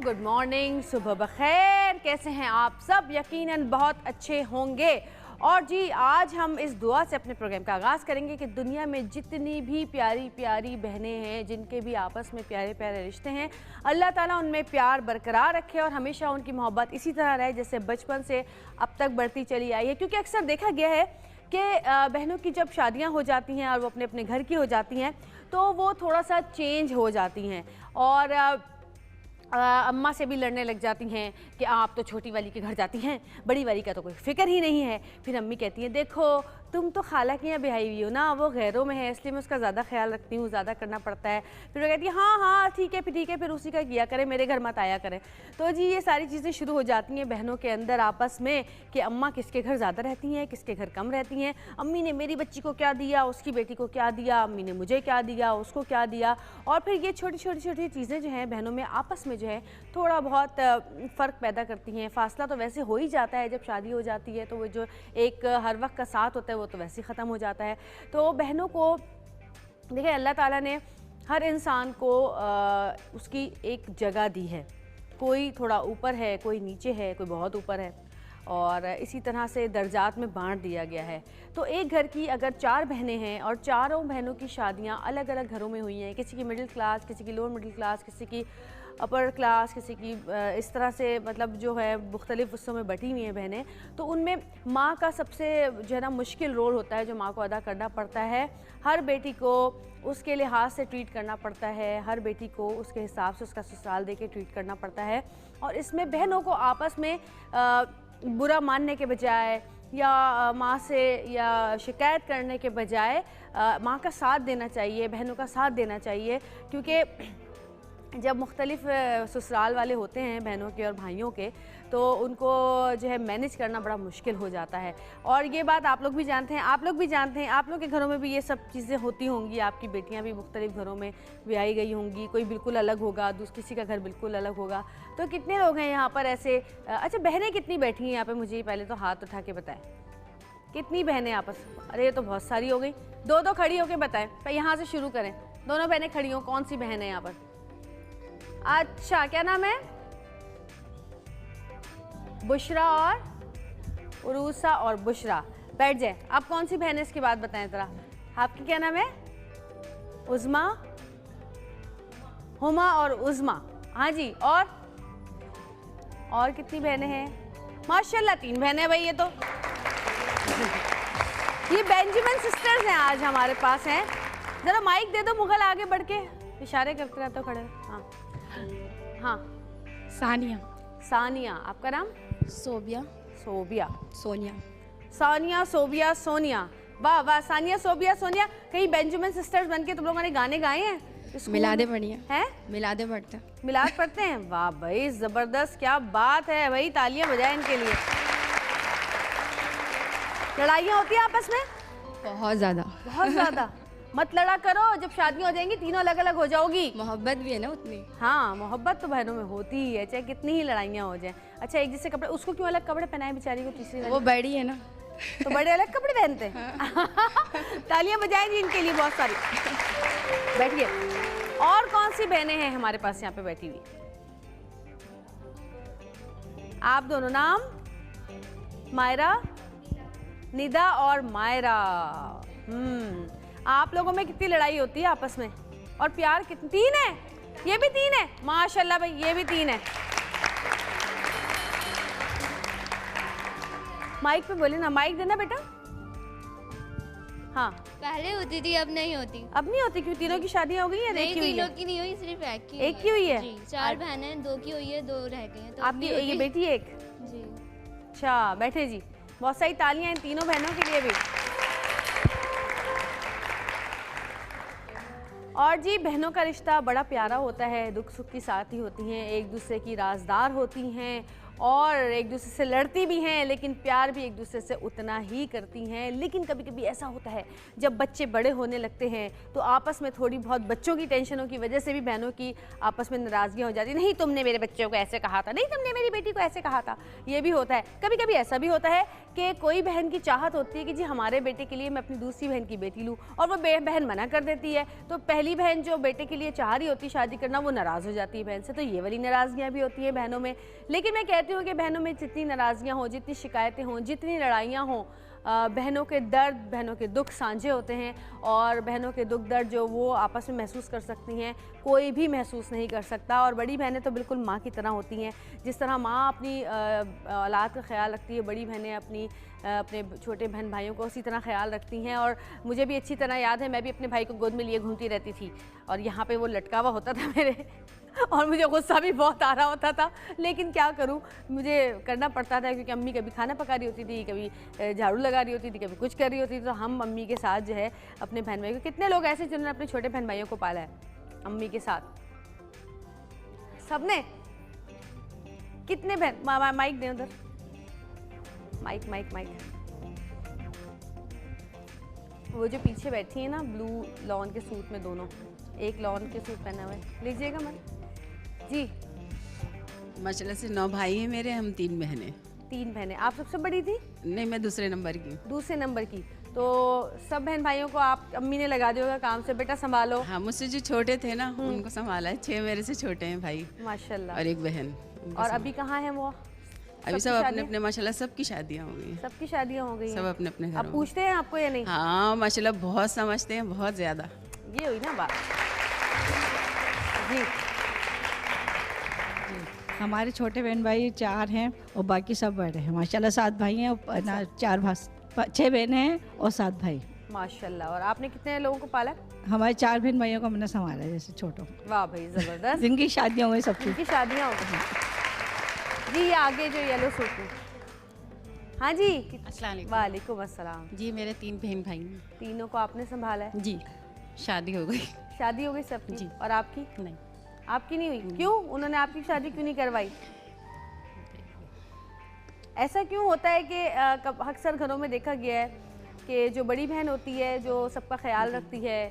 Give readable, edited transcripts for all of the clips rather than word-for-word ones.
Good morning, सुबह बखैर। कैसे हैं आप सब? यकीनन बहुत अच्छे होंगे। और जी आज हम इस दुआ से अपने प्रोग्राम का आगाज़ करेंगे कि दुनिया में जितनी भी प्यारी प्यारी बहनें हैं, जिनके भी आपस में प्यारे प्यारे रिश्ते हैं, अल्लाह ताला उनमें प्यार बरकरार रखे और हमेशा उनकी मोहब्बत इसी तरह रहे जैसे बचपन से अब तक बढ़ती चली आई है। क्योंकि अक्सर देखा गया है कि बहनों की जब शादियां हो जाती हैं और वो अपने अपने घर की हो जाती हैं तो वो थोड़ा सा चेंज हो जाती हैं और अम्मा से भी लड़ने लग जाती हैं कि आप तो छोटी वाली के घर जाती हैं, बड़ी वाली का तो कोई फिक्र ही नहीं है। फिर अम्मी कहती हैं देखो तुम तो खाला की यहाँ ब्याही हुई हो ना, वो गैरों में है इसलिए मैं उसका ज़्यादा ख्याल रखती हूँ, ज़्यादा करना पड़ता है। फिर वो कहती है हाँ हाँ ठीक है फिर उसी का किया करें, मेरे घर मत आया करें। तो जी ये सारी चीज़ें शुरू हो जाती हैं बहनों के अंदर आपस में कि अम्मा किसके घर ज़्यादा रहती हैं, किसके घर कम रहती हैं, अम्मी ने मेरी बच्ची को क्या दिया, उसकी बेटी को क्या दिया, अम्मी ने मुझे क्या दिया, उसको क्या दिया। और फिर ये छोटी छोटी चीज़ें जो हैं बहनों में आपस में जो है थोड़ा बहुत फ़र्क पैदा करती हैं। फासला तो वैसे हो ही जाता है, जब शादी हो जाती है तो वो जो एक हर वक्त का साथ होता है वो तो वैसे ही ख़त्म हो जाता है। तो बहनों को देखिए अल्लाह ताला ने हर इंसान को उसकी एक जगह दी है, कोई थोड़ा ऊपर है, कोई नीचे है, कोई बहुत ऊपर है और इसी तरह से दर्जात में बांट दिया गया है। तो एक घर की अगर 4 बहनें हैं और चारों बहनों की शादियां अलग अलग घरों में हुई हैं, किसी की मिडिल क्लास, किसी की लोअर मिडिल क्लास, किसी की अपर क्लास, किसी की इस तरह से मतलब जो है मुख्तलिफ हिस्सों में बटी हुई हैं बहनें, तो उनमें माँ का सबसे जो है ना मुश्किल रोल होता है जो माँ को अदा करना पड़ता है। हर बेटी को उसके लिहाज से ट्रीट करना पड़ता है, हर बेटी को उसके हिसाब से उसका ससुराल दे के ट्रीट करना पड़ता है। और इसमें बहनों को आपस में बुरा मानने के बजाय या माँ से या शिकायत करने के बजाय माँ का साथ देना चाहिए, बहनों का साथ देना चाहिए। क्योंकि जब मुख्तलिफ ससुराल वाले होते हैं बहनों के और भाइयों के तो उनको जो है मैनेज करना बड़ा मुश्किल हो जाता है। और ये बात आप लोग भी जानते हैं, आप लोग भी जानते हैं, आप लोग के घरों में भी ये सब चीज़ें होती होंगी। आपकी बेटियां भी मुख्तलिफ घरों में ब्याही गई होंगी, कोई बिल्कुल अलग होगा, किसी का घर बिल्कुल अलग होगा। तो कितने लोग हैं यहाँ पर ऐसे? अच्छा बहनें कितनी बैठी हैं यहाँ पर? मुझे पहले तो हाथ उठा के बताएं कितनी बहनें आपस? अरे ये तो बहुत सारी हो गई। दो खड़ी होकर बताएं, यहाँ से शुरू करें। दोनों बहनें खड़ी हों, कौन सी बहन है यहाँ पर? अच्छा क्या नाम है? बुशरा और उरूसा और बुशरा। बैठ जाए। आप कौन सी बहन है इसकी बात बताएं जरा। आपकी क्या नाम है? उज़मा, हुमा और उज़मा। हाँ जी। और कितनी बहनें हैं? माशाल्लाह 3 बहनें भाई। ये तो ये बेंजामिन सिस्टर्स हैं आज हमारे पास हैं। जरा माइक दे दो मुगल, आगे बढ़ के इशारे करते रहते हो खड़े। हाँ सानिया। सानिया। आपका नाम? सोबिया। सोबिया। सोनिया। सानिया, सोबिया, सोनिया। वाह वाह। सानिया, सोबिया, सोनिया। कहीं बेंजामिन सिस्टर्स बनके तुम लोगों ने गाने गाए हैं? मिलादे बढ़िया हैं? मिलादे बढ़ते मिलाद पढ़ते हैं? वाह भाई ज़बरदस्त, क्या बात है भाई, तालियां बजाएं इनके लिए। लड़ाइयाँ होती हैं आपस में? बहुत ज़्यादा। बहुत ज़्यादा। मत लड़ा करो, जब शादियाँ हो जाएंगी तीनों अलग अलग हो जाओगी। मोहब्बत भी है ना उतनी। हाँ मोहब्बत तो बहनों में होती ही है, चाहे कितनी ही लड़ाइयाँ हो जाएं। अच्छा एक जैसे कपड़े, उसको क्यों अलग कपड़े पहनाए बेचारी को? तीसरी वो बड़ी है ना तो बड़े अलग कपड़े पहनते हैं। हाँ। तालियां बजाएं जी इनके लिए बहुत सारी। बैठिए। और कौन सी बहनें हैं हमारे पास यहाँ पे बैठी हुई? आप दोनों नाम? मायरा, निदा और मायरा। आप लोगों में कितनी लड़ाई होती है आपस में? और प्यार कितनी? 3 है? ये भी 3 है? माशाल्लाह भाई, ये भी 3 है। माइक पे बोले ना, माइक देना बेटा। हाँ पहले होती थी, अब नहीं होती। अब नहीं होती? क्यों? तीनों की शादियां हो गई है? नहीं, तीनों की नहीं हुई, सिर्फ एक की। एक की हुई है जी। 4 बहनें हैं, 2 की हुई है, 2 रह गई हैं। तो आपकी ये बेटी है एक? जी। अच्छा बैठे जी। बहुत सारी तालियां इन तीनों बहनों के लिए भी। और जी बहनों का रिश्ता बड़ा प्यारा होता है, दुख सुख की साथ ही होती हैं, एक दूसरे की राजदार होती हैं और एक दूसरे से लड़ती भी हैं, लेकिन प्यार भी एक दूसरे से उतना ही करती हैं। लेकिन कभी कभी ऐसा होता है जब बच्चे बड़े होने लगते हैं तो आपस में थोड़ी बहुत बच्चों की टेंशनों की वजह से भी बहनों की आपस में नाराज़गियाँ हो जाती, नहीं तुमने मेरे बच्चों को ऐसे कहा था, नहीं तुमने मेरी बेटी को ऐसे कहा था। ये भी होता है। कभी कभी ऐसा भी होता है कि कोई बहन की चाहत होती है कि जी हमारे बेटे के लिए मैं अपनी दूसरी बहन की बेटी लूँ, और वो बहन मना कर देती है, तो पहली बहन जो बेटे के लिए चाह रही होती है शादी करना, वो नाराज़ हो जाती है बहन से। तो ये वाली नाराज़गियाँ भी होती हैं बहनों में। लेकिन मैं कहती हूँ कि बहनों में जितनी नाराज़गियाँ हों, जितनी शिकायतें हों, जितनी लड़ाइयाँ हों, बहनों के दर्द, बहनों के दुख साझे होते हैं, और बहनों के दुख दर्द जो वो आपस में महसूस कर सकती हैं, कोई भी महसूस नहीं कर सकता। और बड़ी बहनें तो बिल्कुल माँ की तरह होती हैं। जिस तरह माँ अपनी औलाद का ख्याल रखती है, बड़ी बहनें अपने छोटे बहन भाइयों का उसी तरह ख्याल रखती हैं। और मुझे भी अच्छी तरह याद है, मैं भी अपने भाई को गोद में लिए घूमती रहती थी, और यहाँ पे वो लटका हुआ होता था मेरे और मुझे गुस्सा भी बहुत आ रहा होता था, लेकिन क्या करूं, मुझे करना पड़ता था, क्योंकि अम्मी कभी खाना पका रही होती थी, कभी झाड़ू लगा रही होती थी, कभी कुछ कर रही होती थी। तो हम अम्मी के साथ जो है अपने बहन भाई को, कितने लोग ऐसे जिन्होंने अपने छोटे बहन भाइयों को पाला है अम्मी के साथ? सबने? कितने बहन? माइक दें उधर, माइक माइक माइक। वो जो पीछे बैठी है ना ब्लू लॉन के सूट में, दोनों एक लॉन के सूट पहना हुआ है, लीजिएगा मैं जी। माशाल्लाह से 9 भाई हैं मेरे, हम 3 बहनें। 3 बहनें। आप सबसे बड़ी थी? नहीं, मैं दूसरे नंबर की। दूसरे नंबर की। तो सब बहन भाइयों को आप अम्मी ने लगा दिया होगा काम से, बेटा संभालो। हाँ, मुझसे जो छोटे थे ना उनको संभाला है। 6 मेरे से छोटे हैं भाई माशाल्लाह। और एक बहन। और अभी कहाँ हैं वो? अभी सब अपने अपने माशाल्लाह सबकी शादियाँ हो गई हैं। सबकी शादियाँ हो गई हैं। सब अपने अपने घरों अब पूछते हैं आपको या नहीं? हाँ माशाल्लाह बहुत समझते हैं, बहुत ज़्यादा। ये हुई ना बात जी। हमारे छोटे बहन भाई 4 हैं और बाकी सब बड़े हैं। माशाल्लाह 7 भाई हैं और 6 बहनें हैं और 7 भाई। माशाल्लाह। और आपने कितने लोगों को पाला? हमारे 4 बहन भाइयों को मैंने संभाला है जैसे छोटों। वाह भाई ज़बरदस्त। जिनकी शादियाँ हुई सबकी। जिनकी शादियाँ हो गई जी। ये आगे जो येलो सूट में, हाँ जी। अस्सलाम वालेकुम अस्सलाम। जी। मेरे 3 बहन भाई हैं। तीनों को आपने संभाला है? जी, शादी हो गई। शादी हो गई सबकी? जी। और आपकी? नहीं, आपकी नहीं हुई? क्यों? उन्होंने आपकी शादी क्यों नहीं करवाई? ऐसा क्यों होता है कि अक्सर घरों में देखा गया है कि जो बड़ी बहन होती है, जो सबका ख्याल रखती है,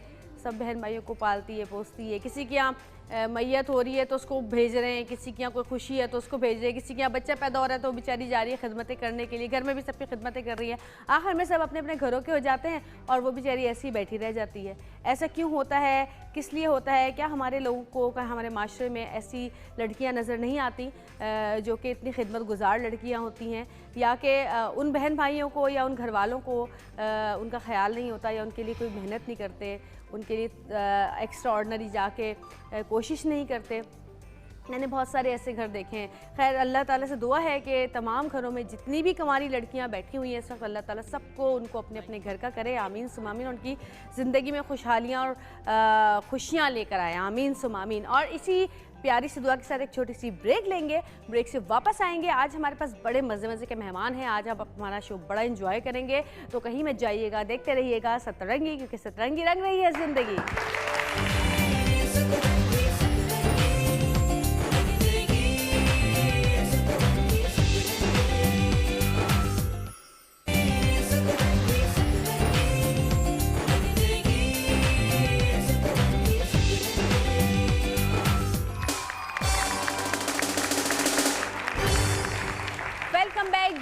सब बहन भाइयों को पालती है, पोसती है, किसी के यहाँ मैयत हो रही है तो उसको भेज रहे हैं, किसी के यहाँ कोई खुशी है तो उसको भेज रहे हैं, किसी के यहाँ बच्चा पैदा हो रहा है तो बेचारी जा रही है खिदमतें करने के लिए, घर में भी सबकी खिदमतें कर रही है। आखिर में सब अपने अपने घरों के हो जाते हैं और वो बेचारी ऐसी ही बैठी रह जाती है। ऐसा क्यों होता है? किस लिए होता है? क्या हमारे लोगों को, क्या हमारे माशरे में ऐसी लड़कियाँ नज़र नहीं आती जो कि इतनी खिदमत गुजार लड़कियाँ होती हैं, या कि उन बहन भाइयों को या उन घर वालों को उनका ख्याल नहीं होता, या उनके लिए कोई मेहनत नहीं करते, उनके लिए एक्स्ट्रा ऑर्डनरी जाके कोशिश नहीं करते? मैंने बहुत सारे ऐसे घर देखे हैं। खैर अल्लाह ताला से दुआ है कि तमाम घरों में जितनी भी कुंवारी लड़कियां बैठी हुई हैं इस वक्त, अल्लाह ताला सबको उनको अपने अपने घर का करे, आमीन सुम आमीन। उनकी ज़िंदगी में खुशहालियाँ और खुशियाँ लेकर आए, आमीन सुम आमीन। और इसी प्यारी सी दुआ के साथ एक छोटी सी ब्रेक लेंगे, ब्रेक से वापस आएंगे। आज हमारे पास बड़े मज़े मज़े के मेहमान हैं, आज आप हमारा शो बड़ा एंजॉय करेंगे, तो कहीं मत जाइएगा, देखते रहिएगा सतरंगी, क्योंकि सतरंगी रंग रही है ज़िंदगी।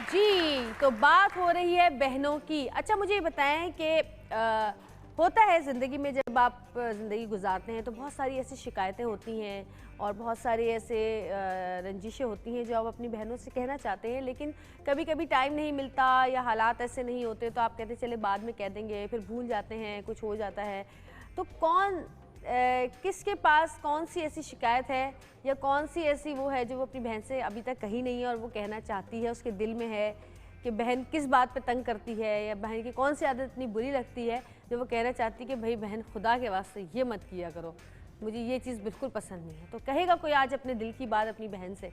जी, तो बात हो रही है बहनों की। अच्छा मुझे ये बताएं कि होता है ज़िंदगी में, जब आप ज़िंदगी गुजारते हैं तो बहुत सारी ऐसी शिकायतें होती हैं और बहुत सारी ऐसे रंजिशें होती हैं जो आप अपनी बहनों से कहना चाहते हैं, लेकिन कभी कभी टाइम नहीं मिलता या हालात ऐसे नहीं होते, तो आप कहते चले बाद में कह देंगे, फिर भूल जाते हैं, कुछ हो जाता है। तो किसके पास कौन सी ऐसी शिकायत है या कौन सी ऐसी वो है जो वो अपनी बहन से अभी तक कही नहीं है और वो कहना चाहती है, उसके दिल में है कि बहन किस बात पे तंग करती है, या बहन की कौन सी आदत इतनी बुरी लगती है जो वो कहना चाहती है कि भाई बहन खुदा के वास्ते ये मत किया करो, मुझे ये चीज़ बिल्कुल पसंद नहीं है। तो कहेगा कोई आज अपने दिल की बात अपनी बहन से?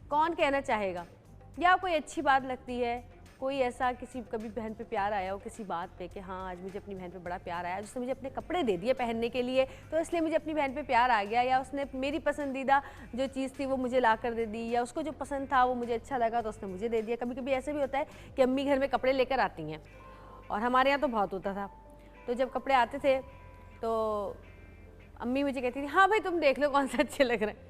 कौन कहना चाहेगा? या कोई अच्छी बात लगती है कोई ऐसा किसी कभी बहन पे प्यार आया हो किसी बात पे कि हाँ आज मुझे अपनी बहन पे बड़ा प्यार आया, जिसने मुझे अपने कपड़े दे दिए पहनने के लिए तो इसलिए मुझे अपनी बहन पे प्यार आ गया, या उसने मेरी पसंदीदा जो चीज़ थी वो मुझे ला कर दे दी, या उसको जो पसंद था वो मुझे अच्छा लगा तो उसने मुझे दे दिया। कभी कभी ऐसे भी होता है कि अम्मी घर में कपड़े लेकर आती हैं, और हमारे यहाँ तो बहुत होता था, तो जब कपड़े आते थे तो अम्मी मुझे कहती थी हाँ भाई तुम देख लो कौन सा अच्छे लग रहे हैं।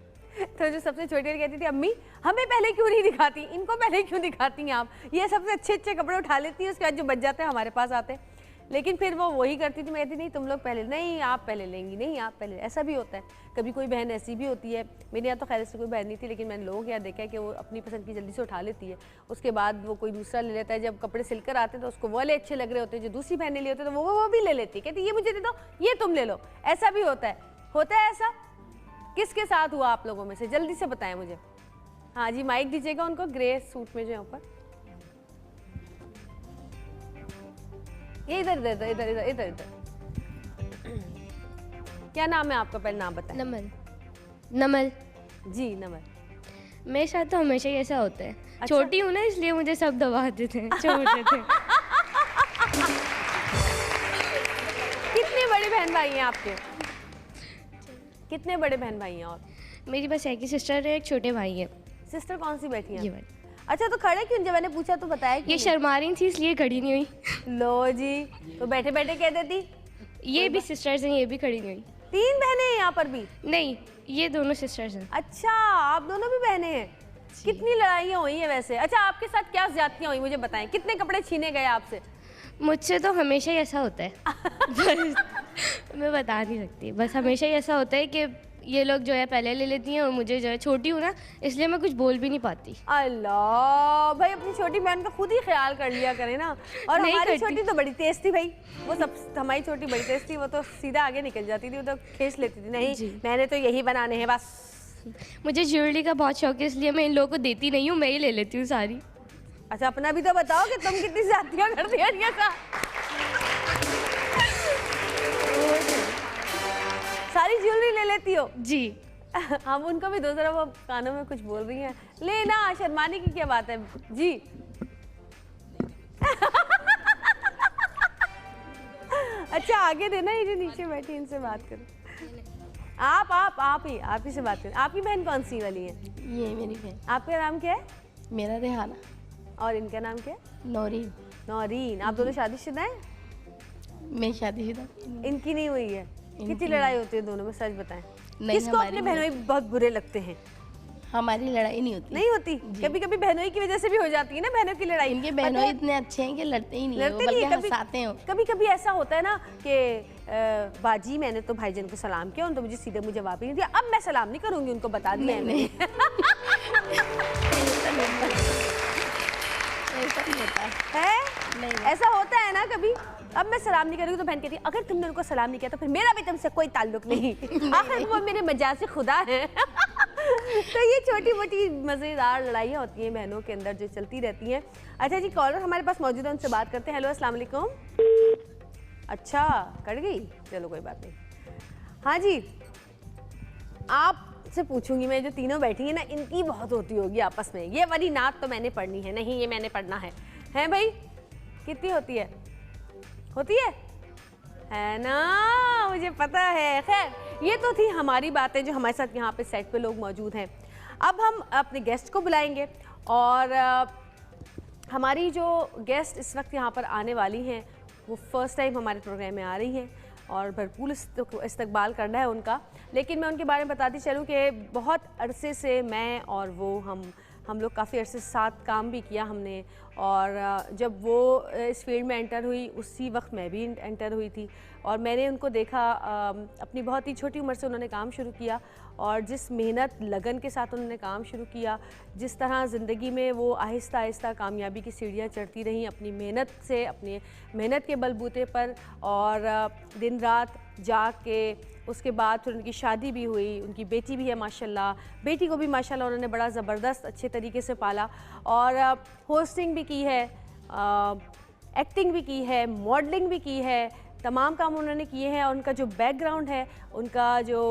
तो जो सबसे छोटी वाली कहती थी अम्मी हमें पहले क्यों नहीं दिखाती, इनको पहले क्यों दिखाती हैं आप, ये सबसे अच्छे अच्छे कपड़े उठा लेती हैं, उसके बाद जो बच जाते हैं हमारे पास आते हैं। लेकिन फिर वो वही करती थी, मैं कहती नहीं तुम लोग पहले, नहीं आप पहले लेंगी, नहीं आप पहले। ऐसा भी होता है, कभी कोई बहन ऐसी भी होती है, मेरे यहाँ तो खैर ऐसी कोई बहन नहीं थी, लेकिन मैंने लोगों के यहाँ देखा है कि वो अपनी पसंद की जल्दी से उठा लेती है, उसके बाद वो कोई दूसरा ले लेता है। जब कपड़े सिलकर आते हैं तो उसको वाले अच्छे लग रहे होते हैं, जो दूसरी बहन ने लिए होते हैं तो वो भी ले लेती है, कहती ये मुझे दे दो, ये तुम ले लो। ऐसा भी होता है ऐसा? किसके साथ हुआ आप लोगों में से, जल्दी से बताएं मुझे। हाँ जी माइक दीजिएगा उनको, ग्रे सूट में जो है ऊपर, ये इधर इधर इधर इधर इधर इधर। क्या नाम है आपका, पहले नाम बताएं। नमल। नमल जी नमल। मेरे साथ तो हमेशा ही ऐसा होता है। अच्छा? छोटी हूँ ना इसलिए मुझे सब दबाते थे, छोड़ते थे। कितने बड़े बहन भाई हैं आपके, कितने बड़े बहन भाई हैं? और मेरी बस एक ही सिस्टर है, एक छोटे भाई है। सिस्टर कौन सी बैठी ये है? वाली। अच्छा तो खड़े क्यों, जब मैंने पूछा तो बताया ये क्यों? शर्मा रही थी इसलिए खड़ी नहीं हुई। लो जी, तो बैठे बैठे कह देती। ये भी सिस्टर्स हैं, ये भी खड़ी नहीं हुई। 3 बहनें हैं यहाँ पर भी? नहीं, ये दोनों सिस्टर्स हैं। अच्छा आप दोनों भी बहनें हैं। कितनी लड़ाइयाँ हुई हैं वैसे? अच्छा आपके साथ क्या ज्यादतियाँ हुई मुझे बताएं, कितने कपड़े छीने गए आपसे? मुझसे तो हमेशा ही ऐसा होता है। मैं बता नहीं सकती, बस हमेशा ही ऐसा होता है कि ये लोग जो है पहले ले लेती हैं और मुझे जो है, छोटी हूँ ना इसलिए मैं कुछ बोल भी नहीं पाती। अल्लाह भाई, अपनी छोटी बहन का खुद ही ख्याल कर लिया करे ना। और नहीं हमारी करती। छोटी तो बड़ी तेज थी भाई, वो सब हमारी छोटी बड़ी तेज थी, वो तो सीधा आगे निकल जाती थी, वो तो खींच लेती थी, नहीं मैंने तो यही बनाने हैं बस। मुझे ज्वेलरी का बहुत शौक है इसलिए मैं इन लोगों को देती नहीं हूँ, मैं ही ले लेती हूँ सारी। अच्छा अपना भी तो बताओ कि तुम कितनी ज्यादतियाँ करती हैं इनके साथ। सारी ज्वेलरी ले लेती हो? जी। हम उनको भी दो, जरा वो कानों में कुछ बोल रही हैं। लेना, शर्माने की क्या बात है जी। अच्छा आगे देना, ये जो नीचे बैठी इनसे बात करो। आप ही से बात करें। आपकी बहन कौन सी वाली है? ये मेरी बहन। आपका नाम क्या है? मेरा रेहाना। और इनका नाम क्या है? नौरीन। नौरीन। आप दोनों शादीशुदा हैं? मैं शादीशुदा। इनकी नहीं हुई है? कितनी लड़ाई होती है दोनों में, सच बताएं। नहीं, किसको अपने बहनोई बहुत बुरे लगते हैं? हमारी लड़ाई नहीं होती। नहीं होती? कभी कभी बहनोई की वजह से भी हो जाती है ना बहनों की लड़ाई। इनके बहनोई इतने अच्छे हैं कि लड़ते ही नहीं है, लड़ते नहीं, बल्कि कभी हंसाते हैं। कभी कभी ऐसा होता है ना कि बाजी मैंने तो भाईजान को सलाम किया, उन्होंने तो मुझे सीधे मुझे जवाब ही नहीं दिया, अब मैं सलाम नहीं करूंगी, उनको बता दिया है मैंने। ऐसा नहीं होता है। है? नहीं। ऐसा होता है ना कभी, अब मैं सलाम नहीं करूंगी तो बहन कहती है अगर तुमने उनको सलाम नहीं किया तो फिर मेरा भी तुमसे कोई ताल्लुक नहीं। आखिर वो मेरे मजाजी खुदा है। तो ये छोटी मोटी मज़ेदार लड़ाइयाँ होती हैं बहनों के अंदर जो चलती रहती हैं। अच्छा जी, कॉलर हमारे पास मौजूद है, उनसे बात करते हैं। हेलो अस्सलाम वालेकुम। अच्छा कट गई, चलो कोई बात नहीं। हाँ जी, आपसे पूछूंगी मैं, जो तीनों बैठी हैं ना इनकी बहुत होती होगी आपस में, ये वाली नात तो मैंने पढ़नी है, नहीं ये मैंने पढ़ना है भाई? कितनी होती है? होती है ना, मुझे पता है। खैर ये तो थी हमारी बातें, जो हमारे साथ यहाँ पे सेट पे लोग मौजूद हैं। अब हम अपने गेस्ट को बुलाएंगे, और हमारी जो गेस्ट इस वक्त यहाँ पर आने वाली हैं वो फर्स्ट टाइम हमारे प्रोग्राम में आ रही हैं, और भरपूर इस्तकबाल करना है उनका। लेकिन मैं उनके बारे में बताती चलूँ कि बहुत अरसे से मैं और वो हम लोग काफ़ी अरसे साथ काम भी किया हमने, और जब वो इस फील्ड में एंटर हुई उसी वक्त मैं भी एंटर हुई थी, और मैंने उनको देखा अपनी बहुत ही छोटी उम्र से उन्होंने काम शुरू किया, और जिस मेहनत लगन के साथ उन्होंने काम शुरू किया, जिस तरह ज़िंदगी में वो आहिस्ता आहिस्ता कामयाबी की सीढ़ियाँ चढ़ती रहीं अपनी मेहनत से, अपनी मेहनत के बलबूते पर, और दिन रात जाग के उसके बाद फिर उनकी शादी भी हुई, उनकी बेटी भी है माशाल्लाह, बेटी को भी माशाल्लाह उन्होंने बड़ा ज़बरदस्त अच्छे तरीके से पाला, और होस्टिंग भी की है, एक्टिंग भी की है, मॉडलिंग भी की है, तमाम काम उन्होंने किए हैं। और उनका जो बैकग्राउंड है, उनका जो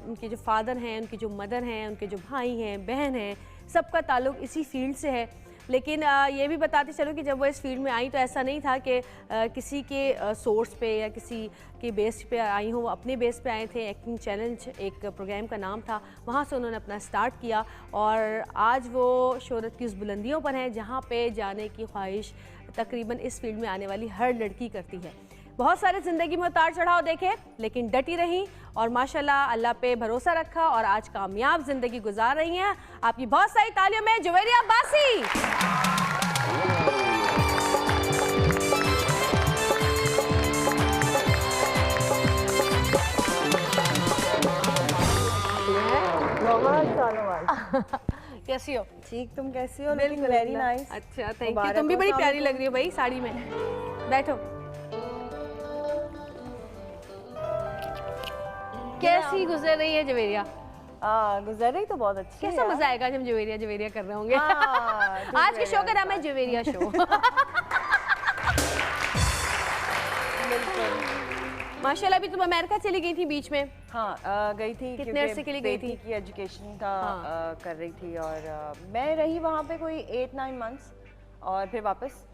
उनके जो फादर हैं, उनकी जो मदर हैं, उनके जो भाई हैं, बहन हैं, सबका ताल्लुक़ इसी फील्ड से है। लेकिन ये भी बताते चलो कि जब वो इस फील्ड में आई तो ऐसा नहीं था कि किसी के सोर्स पे या किसी के बेस पे आई हूँ, वो अपने बेस पे आए थे। एक्टिंग चैलेंज एक प्रोग्राम का नाम था, वहाँ से उन्होंने अपना स्टार्ट किया और आज वो शोहरत की उस बुलंदियों पर हैं जहाँ पे जाने की ख्वाहिश तकरीबन इस फील्ड में आने वाली हर लड़की करती है। बहुत सारे ज़िंदगी में उतार चढ़ाव देखे लेकिन डटी रही और माशाल्लाह अल्लाह पे भरोसा रखा और आज कामयाब ज़िंदगी गुजार रही हैं। आपकी बहुत सारी तालियों में जुवेरिया अब्बासी। कैसी हो? ठीक, तुम कैसी हो? लेकिन वेरी नाइस। अच्छा, थैंक यू। तुम भी बड़ी प्यारी लग रही हो भाई साड़ी में। बैठो। कैसी गुजर रही है जवेरिया? गुजर रही तो बहुत अच्छी है। कैसा मजा आएगा जब जवेरिया जवेरिया कर रहे होंगे। आज के शो का नाम है जवेरिया शो। माशाल्लाह। अभी तुम अमेरिका चली गई थी बीच में। हाँ, गई थी। कितने अरसे के लिए गई थी? की एजुकेशन का कर रही थी और मैं रही वहाँ पे कोई 8-9 मंथ्स और फिर वापस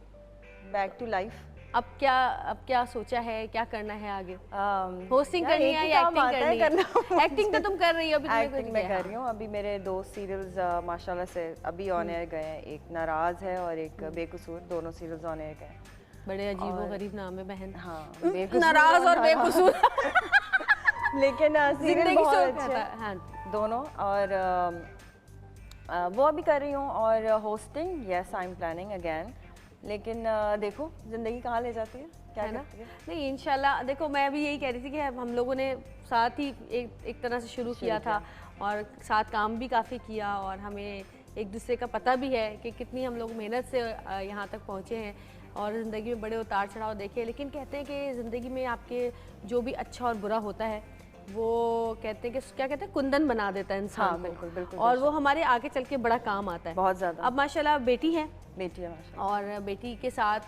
बैक टू लाइफ। अब क्या सोचा है, क्या करना है आगे? होस्टिंग करनी है या एक्टिंग करनी है? एक्टिंग तो तुम कर रही हो। अभी एक्टिंग मैं कर रही हूँ। अभी मेरे 2 सीरियल्स माशाल्लाह से अभी ऑन एयर गए हैं। एक नाराज है और एक बेकसूर, दोनों सीरियल्स ऑन एयर गए। बड़े अजीब व गरीब नाम है बहन। हाँ, नाराज और बेकसूर। लेकिन सीरियल बहुत अच्छे हैं दोनों। और वो अभी कर रही हूँ और hosting yes I am planning again. लेकिन देखो ज़िंदगी कहाँ ले जाती है, क्या करती है। नहीं इंशाल्लाह। देखो मैं भी यही कह रही थी कि हम लोगों ने साथ ही एक तरह से शुरू किया था और साथ काम भी काफ़ी किया और हमें एक दूसरे का पता भी है कि कितनी हम लोग मेहनत से यहाँ तक पहुँचे हैं और ज़िंदगी में बड़े उतार चढ़ाव देखे। लेकिन कहते हैं कि ज़िंदगी में आपके जो भी अच्छा और बुरा होता है वो कहते हैं कि क्या कहते हैं कुंदन बना देता है इंसान। हाँ, बिल्कुल बिल्कुल। और वो हमारे आगे चल के बड़ा काम आता है बहुत ज़्यादा। अब माशाल्लाह बेटी है माशाल्लाह। और बेटी के साथ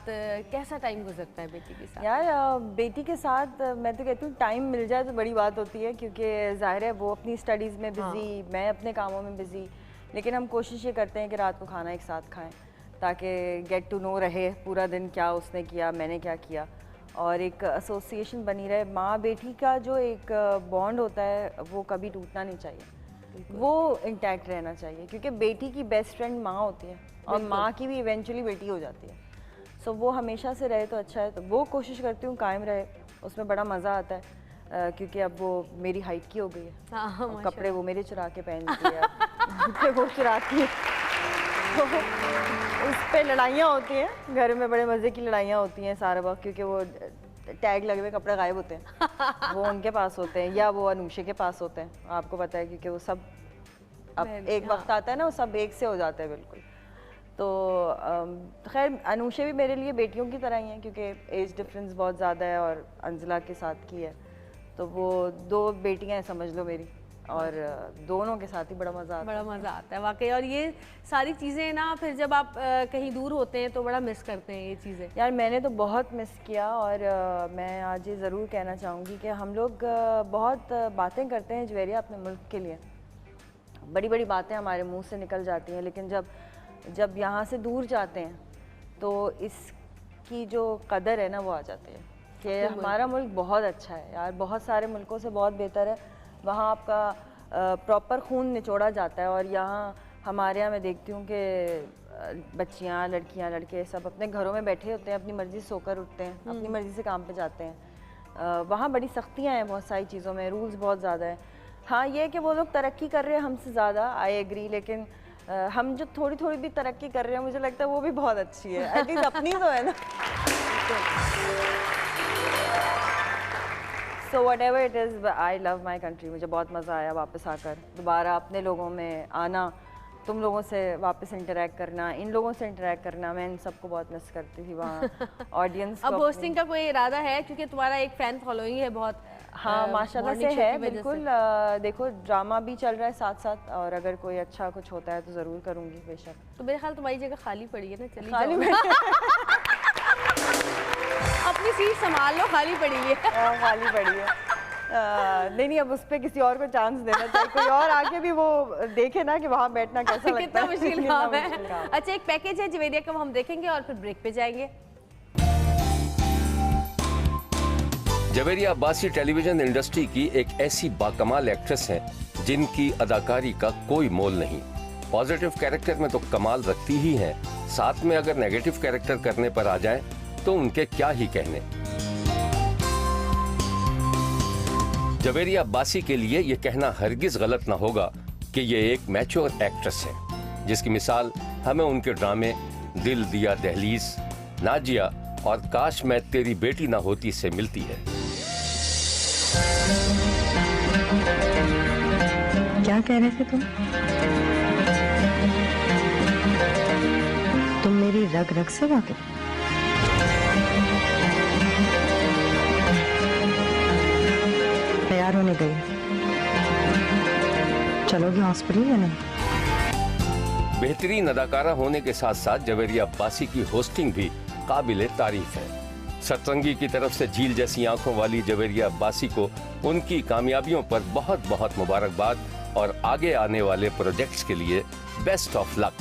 कैसा टाइम गुजरता है बेटी के साथ? यार बेटी के साथ मैं तो कहती हूँ टाइम मिल जाए तो बड़ी बात होती है, क्योंकि जाहिर है वो अपनी स्टडीज़ में बिज़ी, मैं अपने कामों में बिज़ी। लेकिन हम कोशिश ये करते हैं कि रात को खाना एक साथ खाएं ताकि गेट टू नो रहे पूरा दिन, क्या उसने किया मैंने क्या किया, और एक एसोसिएशन बनी रहे। माँ बेटी का जो एक बॉन्ड होता है वो कभी टूटना नहीं चाहिए, वो इंटैक्ट रहना चाहिए, क्योंकि बेटी की बेस्ट फ्रेंड माँ होती है और माँ की भी इवेंचुअली बेटी हो जाती है। सो वो हमेशा से रहे तो अच्छा है, तो वो कोशिश करती हूँ कायम रहे। उसमें बड़ा मज़ा आता है क्योंकि अब वो मेरी हाइट की हो गई है। हाँ, कपड़े वो मेरे चुरा के पहनती है, जूते वो चुराती है। तो उस पर लड़ाइयाँ होती हैं घर में, बड़े मज़े की लड़ाइयाँ होती हैं सारा वक्त, क्योंकि वो टैग लगे हुए कपड़े गायब होते हैं वो उनके पास होते हैं या वो अनुषे के पास होते हैं, आपको पता है, क्योंकि वो सब अब एक वक्त आता है ना वो सब एक से हो जाता है बिल्कुल। तो खैर अनुषे भी मेरे लिए बेटियों की तरह ही हैं, क्योंकि एज डिफरेंस बहुत ज़्यादा है और अंजला के साथ की है, तो वो 2 बेटियां हैं समझ लो मेरी, और दोनों के साथ ही बड़ा मज़ा आता है वाकई। और ये सारी चीज़ें ना फिर जब आप कहीं दूर होते हैं तो बड़ा मिस करते हैं ये चीज़ें। यार मैंने तो बहुत मिस किया, और मैं आज ये ज़रूर कहना चाहूँगी कि हम लोग बहुत बातें करते हैं जवेरिया अपने मुल्क के लिए, बड़ी बड़ी बातें हमारे मुंह से निकल जाती हैं, लेकिन जब यहाँ से दूर जाते हैं तो इसकी जो कदर है ना वो आ जाती है कि हमारा मुल्क बहुत अच्छा है यार, बहुत सारे मुल्कों से बहुत बेहतर है। वहाँ आपका प्रॉपर खून निचोड़ा जाता है, और यहाँ हमारे यहाँ मैं देखती हूँ कि बच्चियाँ, लड़कियाँ, लड़के सब अपने घरों में बैठे होते हैं, अपनी मर्ज़ी से सोकर उठते हैं, अपनी मर्ज़ी से काम पे जाते हैं। वहाँ बड़ी सख्तियाँ हैं बहुत सारी चीज़ों में, रूल्स बहुत ज़्यादा है। हाँ ये कि वो लोग तरक्की कर रहे हैं हमसे ज़्यादा, आई एग्री, लेकिन हम जो थोड़ी थोड़ी भी तरक्की कर रहे हैं मुझे लगता है वो भी बहुत अच्छी है, एटलीस्ट अपनी तो है ना। So what ever it is, I love my country. मुझे बहुत मज़ा आया वापस आकर, दोबारा अपने लोगों में आना, तुम लोगों से वापस इंटरेक्ट करना, इन लोगों से इंटरेक्ट करना, मैं इन सबको बहुत मिस करती थी वहाँ ऑडियंस। अब होस्टिंग का कोई इरादा है, क्योंकि तुम्हारा एक फ़ैन फॉलोइंग है बहुत? हाँ माशाल्लाह से है बिल्कुल। देखो ड्रामा भी चल रहा है साथ साथ, और अगर कोई अच्छा कुछ होता है तो ज़रूर करूँगी बेशक। तो मेरे ख्याल तुम्हारी जगह खाली पड़ी है ना, चली खाली अपनी सीट संभाल लो, खाली पड़ी है। खाली पड़ी है। नहीं, अब उस पर किसी और को चांस देना चाहिए, कोई और आके भी वो देखे ना कि वहाँ बैठना कैसा लगता कितना है। मुश्किल काम है। अच्छा, एक पैकेज है जवेरिया का, वो हम देखेंगे और फिर ब्रेक पे जाएंगे। जवेरिया अब्बासी टेलीविजन इंडस्ट्री की एक ऐसी बाकमाल एक्ट्रेस हैं जिनकी अदाकारी का कोई मोल नहीं। पॉजिटिव कैरेक्टर में तो कमाल रखती ही हैं, साथ में अगर नेगेटिव कैरेक्टर करने पर आ जाएं तो उनके क्या ही कहने। जवेरिया अब्बासी के लिए ये कहना हरगिज गलत ना होगा कि ये एक मैच्योर एक्ट्रेस है, जिसकी मिसाल हमें उनके ड्रामे दिल दिया दहलीज, नाजिया और काश मैं तेरी बेटी ना होती से मिलती है। क्या कह रहे थे तुम मेरी रग रग से वाकिफ? तैयार होने गई, चलोगे हॉस्पिटल या नहीं? बेहतरीन अदाकारा होने के साथ साथ जवेरिया अब्बासी की होस्टिंग भी काबिले तारीफ है। सतरंगी की तरफ से झील जैसी आंखों वाली जवेरिया अब्बासी को उनकी कामयाबियों पर बहुत बहुत मुबारकबाद और आगे आने वाले प्रोजेक्ट्स के लिए best of luck.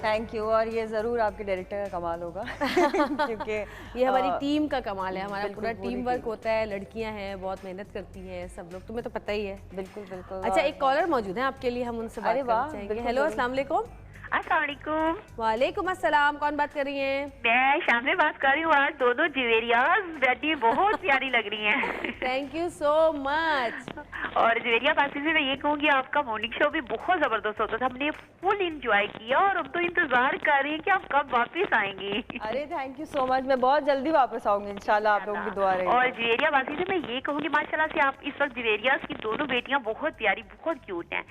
Thank you. और ये ज़रूर आपके डायरेक्टर का कमाल होगा क्योंकि ये हमारी टीम का कमाल है, हमारा बिल्कुल, पूरा पूरी टीम वर्क टीम। होता है, लड़कियां हैं, बहुत मेहनत करती हैं सब लोग, तुम्हें तो पता ही है। बिल्कुल बिल्कुल। अच्छा, एक कॉलर मौजूद है आपके लिए, हम उनसे बात अरे वाह, करना चाहेंगे। बिल्कुल, हेलो, जरूर। अस्सलाम वालेकुम। अस्सलाम वालेकुम। वालेकुम अस्सलाम, कौन बात कर रही हैं? मैं शाम बात कर रही हूँ। आज दोनों जवेरियाज बेटी बहुत प्यारी लग रही हैं। Thank you so much. और जवेरिया बासी से मैं ये कहूँगी, आपका मॉर्निंग शो भी बहुत जबरदस्त होता था, हमने फुल इंजॉय किया और हम तो इंतजार कर रहे हैं कि आप कब वापस आएंगी। अरे थैंक यू सो मच, मैं बहुत जल्दी वापस आऊंगी इंशाल्लाह, आप लोगों की दुआ रहेगी। और जवेरिया बासी से मैं ये कहूँगी, माशाल्लाह से आप इस वक्त जवेरियाज की दोनों बेटियां बहुत प्यारी, बहुत क्यूट हैं।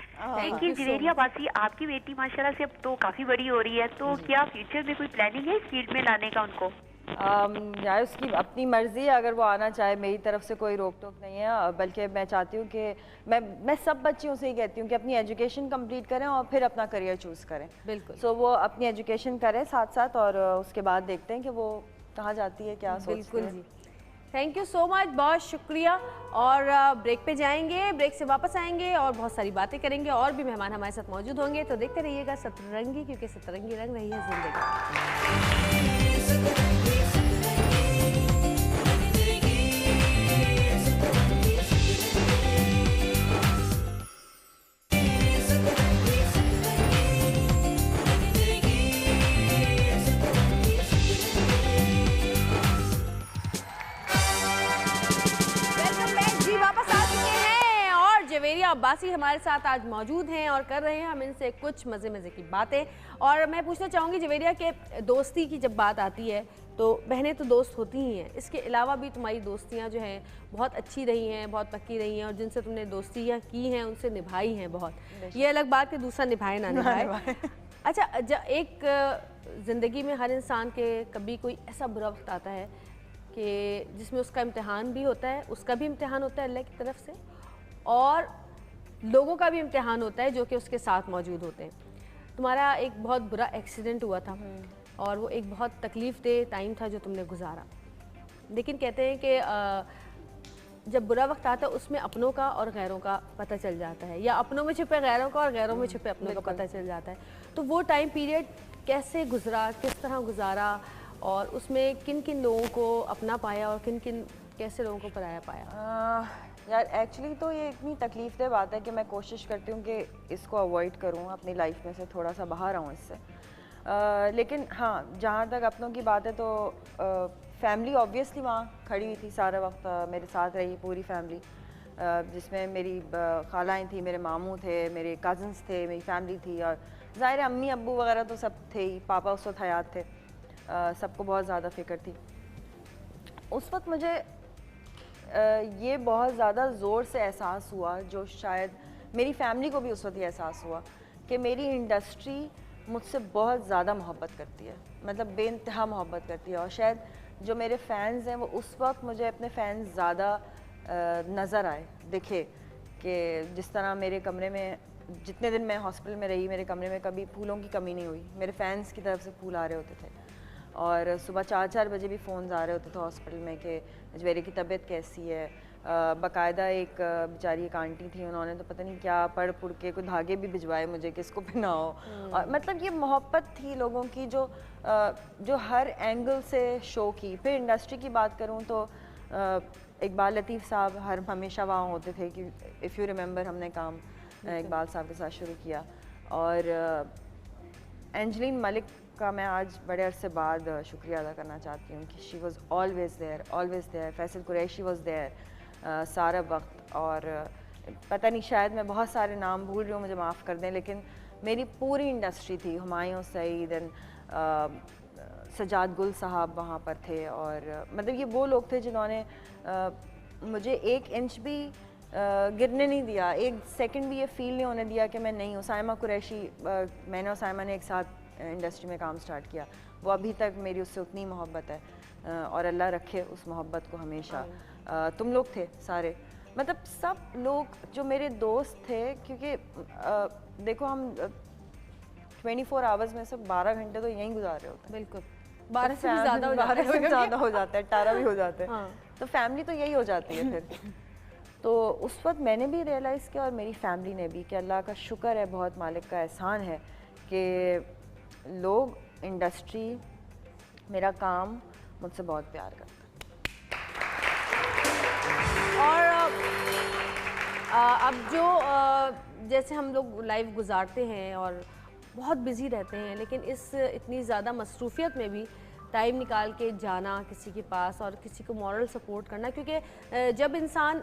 लेकिन जवेरिया बासी, आपकी बेटी माशाल्लाह से अब तो काफी बड़ी हो रही है, तो क्या फ्यूचर में कोई प्लानिंग है इस फील्ड में लाने का उनको? यार उसकी अपनी मर्जी है, अगर वो आना चाहे, मेरी तरफ से कोई रोक टोक नहीं है। बल्कि मैं चाहती हूँ कि मैं सब बच्चियों से ही कहती हूँ कि अपनी एजुकेशन कंप्लीट करें और फिर अपना करियर चूज़ करें। बिल्कुल। सो वो अपनी एजुकेशन करें साथ साथ, और उसके बाद देखते हैं कि वो कहाँ जाती है, क्या सोचती है। बिल्कुल जी, थैंक यू सो मच, बहुत शुक्रिया। और ब्रेक पे जाएंगे, ब्रेक से वापस आएंगे और बहुत सारी बातें करेंगे, और भी मेहमान हमारे साथ मौजूद होंगे, तो देखते रहिएगा सतरंगी, क्योंकि सतरंगी रंग रही है जिंदगी। जवेरिया अब्बासी हमारे साथ आज मौजूद हैं और कर रहे हैं हम इनसे कुछ मज़े मज़े की बातें। और मैं पूछना चाहूँगी जवेरिया के दोस्ती की जब बात आती है तो बहनें तो दोस्त होती ही हैं, इसके अलावा भी तुम्हारी दोस्तियाँ जो हैं बहुत अच्छी रही हैं, बहुत पक्की रही हैं, और जिनसे तुमने दोस्तियाँ की हैं उनसे निभाई हैं बहुत। ये अलग बात कि दूसरा निभाए ना निभाए। अच्छा, एक ज़िंदगी में हर इंसान के कभी कोई ऐसा बुरा वक्त आता है कि जिसमें उसका इम्तिहान भी होता है, उसका भी इम्तिहान होता है अल्लाह की तरफ से, और लोगों का भी इम्तिहान होता है जो कि उसके साथ मौजूद होते हैं। तुम्हारा एक बहुत बुरा एक्सीडेंट हुआ था और वो एक बहुत तकलीफ़ दे टाइम था जो तुमने गुजारा, लेकिन कहते हैं कि जब बुरा वक्त आता है उसमें अपनों का और गैरों का पता चल जाता है, या अपनों में छुपे गैरों का और गैरों में छुपे अपनों का पता चल जाता है। तो वो टाइम पीरियड कैसे गुजरा, किस तरह गुजारा, और उसमें किन किन लोगों को अपना पाया और किन किन कैसे लोगों को पराया पाया? यार एक्चुअली तो ये इतनी तकलीफ़देह बात है कि मैं कोशिश करती हूँ कि इसको अवॉइड करूँ, अपनी लाइफ में से थोड़ा सा बाहर आऊँ इससे। लेकिन हाँ, जहाँ तक अपनों की बात है तो फैमिली ऑब्वियसली वहाँ खड़ी हुई थी सारा वक्त, मेरे साथ रही पूरी फैमिली, जिसमें मेरी खालाएँ थी, मेरे मामू थे, मेरे कज़न्स थे, मेरी फैमिली थी, और ज़ाहिर अम्मी अब्बू वगैरह तो सब थे ही, पापा उस वक्त हयात थे। सबको बहुत ज़्यादा फ़िक्र थी उस वक्त। मुझे ये बहुत ज़्यादा ज़ोर से एहसास हुआ, जो शायद मेरी फैमिली को भी उस वक्त ये एहसास हुआ, कि मेरी इंडस्ट्री मुझसे बहुत ज़्यादा मोहब्बत करती है, मतलब बेइंतहा मोहब्बत करती है। और शायद जो मेरे फ़ैन्स हैं वो उस वक्त मुझे अपने फ़ैन्स ज़्यादा नज़र आए, दिखे, कि जिस तरह मेरे कमरे में जितने दिन मैं हॉस्पिटल में रही, मेरे कमरे में कभी फूलों की कमी नहीं हुई। मेरे फैंस की तरफ से फूल आ रहे होते थे और सुबह 4-4 बजे भी फ़ोन्स आ रहे होते थे हॉस्पिटल में कि जवेरिया की तबीयत कैसी है। बाकायदा एक बेचारी एक आंटी थी, उन्होंने तो पता नहीं क्या पढ़ के कोई धागे भी भिजवाए मुझे कि इसको पहनाओ। और मतलब ये मोहब्बत थी लोगों की जो हर एंगल से शो की। फिर इंडस्ट्री की बात करूँ तो इकबाल लतीफ़ साहब हमेशा वहाँ होते थे कि इफ़ यू रिमेंबर हमने काम इकबाल साहब के साथ शुरू किया। और एंजलिन मलिक का मैं आज बड़े अरसे बाद शुक्रिया अदा करना चाहती हूँ कि she was always there. Faisal Qureshi was there सारा वक्त। और पता नहीं शायद मैं बहुत सारे नाम भूल रही हूँ, मुझे माफ़ कर दें, लेकिन मेरी पूरी इंडस्ट्री थी। हुमायूं सईद एंड सजाद गुल साहब वहाँ पर थे। और मतलब ये वो लोग थे जिन्होंने मुझे 1 इंच भी गिरने नहीं दिया, 1 सेकंड भी ये फील नहीं होने दिया कि मैं नहीं हूँ। साइमा कुरैशी, मैंने और साइमा ने एक साथ इंडस्ट्री में काम स्टार्ट किया, वो अभी तक मेरी उससे उतनी मोहब्बत है और अल्लाह रखे उस मोहब्बत को हमेशा। तुम लोग थे सारे, मतलब सब लोग जो मेरे दोस्त थे, क्योंकि देखो हम 24 आवर्स में से 12 घंटे तो यहीं गुजार रहे होते हैं। बिल्कुल, 12 से भी ज़्यादा हो जाता है, 18 भी हो जाते हैं। हाँ। तो फैमिली तो यही हो जाती है फिर। तो उस वक्त मैंने भी रियलाइज़ किया और मेरी फैमिली ने भी कि अल्लाह का शुक्र है, बहुत मालिक का एहसान है कि लोग, इंडस्ट्री, मेरा काम मुझसे बहुत प्यार करता है। और अब जो जैसे हम लोग लाइफ गुजारते हैं और बहुत बिजी रहते हैं, लेकिन इस इतनी ज़्यादा मसरूफियत में भी टाइम निकाल के जाना किसी के पास और किसी को मॉरल सपोर्ट करना, क्योंकि जब इंसान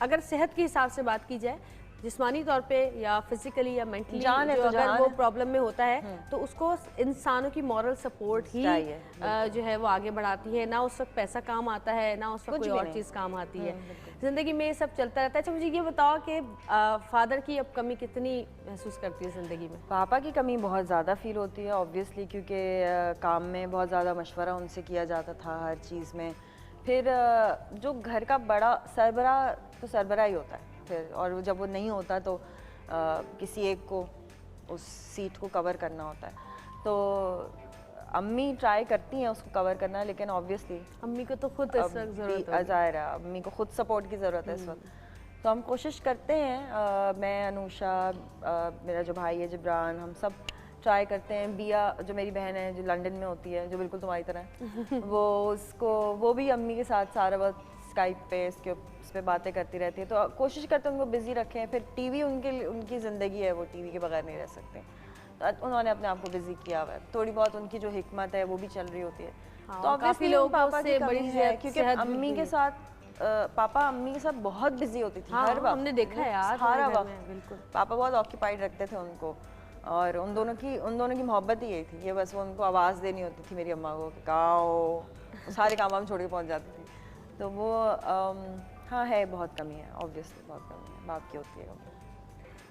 अगर सेहत के हिसाब से बात की जाए, जिस्मानी तौर पे या फिजिकली या मेंटली जो अगर वो प्रॉब्लम में होता है तो उसको इंसानों की मॉरल सपोर्ट ही जो है वो आगे बढ़ाती है। ना उस वक्त पैसा काम आता है, ना उस वक्त कोई और चीज़ काम आती है। ज़िंदगी में ये सब चलता रहता है। अच्छा मुझे ये बताओ कि फादर की अब कमी कितनी महसूस करती है ज़िंदगी में? पापा की कमी बहुत ज़्यादा फील होती है ऑब्वियसली, क्योंकि काम में बहुत ज़्यादा मशवरा उनसे किया जाता था हर चीज़ में। फिर जो घर का बड़ा सरबरा तो सरबरा ही होता है फिर, और जब वो नहीं होता तो किसी एक को उस सीट को कवर करना होता है। तो अम्मी ट्राई करती हैं उसको कवर करना, लेकिन ऑब्वियसली अम्मी को तो खुद इस वक्त ज़रूरत है, ज़ाहिर है अम्मी को खुद सपोर्ट की ज़रूरत है इस वक्त। तो हम कोशिश करते हैं, मैं, अनुषा, मेरा जो भाई है जिब्रान, हम सब ट्राई करते हैं। बिया जो मेरी बहन है जो लंदन में होती है, जो बिल्कुल तुम्हारी तरह वो भी अम्मी के साथ सारा वक्त स्काइप पे उस पर बातें करती रहती है। तो कोशिश करते हैं उनको बिजी रखें। फिर टीवी उनकी ज़िंदगी है, वो टीवी के बगैर नहीं रह सकते। तो उन्होंने अपने आप को बिजी किया हुआ है। थोड़ी बहुत उनकी जो हिकमत है वो भी चल रही होती है। हाँ, तो काफ़ी लोग पापा से बड़ी है, क्योंकि अम्मी के साथ पापा अम्मी के साथ बहुत बिजी होती थी। हाँ, हर वक्त हमने देखा है यार, सारा वक्त बिल्कुल पापा बहुत ऑक्यूपाइड रखते थे उनको, और उन दोनों की मोहब्बत ही यही थी। ये बस वो उनको आवाज़ देनी होती थी मेरी अम्मा को कि गाओ, सारे काम हम छोड़ के पहुँच जाती थी। तो वो हाँ है, बहुत कमी है ऑब्वियसली, बहुत कमी है, बाप की होती है।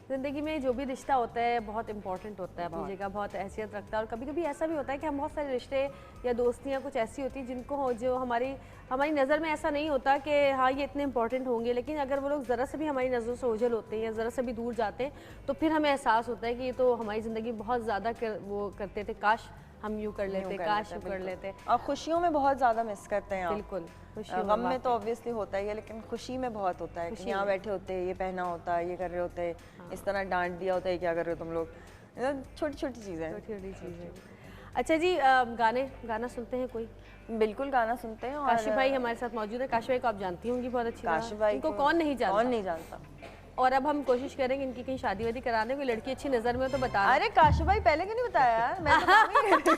ज़िंदगी में जो भी रिश्ता होता है बहुत इंपॉर्टेंट होता है, अपनी जगह बहुत हैसियत रखता है। और कभी कभी ऐसा भी होता है कि हम बहुत सारे रिश्ते या दोस्तियाँ कुछ ऐसी होती हैं जिनको जो हमारी नज़र में ऐसा नहीं होता कि हाँ ये इतने इंपॉर्टेंट होंगे, लेकिन अगर वो लोग ज़रा से भी हमारी नज़रों से ओझल होते हैं या ज़रा से भी दूर जाते हैं तो फिर हमें एहसास होता है कि ये तो हमारी ज़िंदगी बहुत ज़्यादा वो करते थे, काश हम यूँ कर लेते, काश यूँ कर लेते। और खुशियों में बहुत ज़्यादा मिस करते हैं। बिल्कुल, गम में तो ऑब्वियसली होता ही है, लेकिन खुशी में बहुत होता है कि यहाँ बैठे होते, ये पहना होता, ये कर रहे होते, इस तरह डांट दिया होता है, क्या कर रहे हो तुम लोग, छोटी छोटी चीज़ें। अच्छा जी, गाना सुनते हैं कोई? बिल्कुल गाना सुनते हैं। काशिफ भाई हमारे साथ मौजूद है। काशिफ भाई को आप जानती होंगी बहुत अच्छी। काशिफ भाई को कौन नहीं जानता। और अब हम कोशिश करेंगे इनकी कहीं शादी वादी कराने, कोई लड़की अच्छी नज़र में हो तो बता। अरे काशिफ भाई पहले क्यों नहीं बताया यार, मैं तो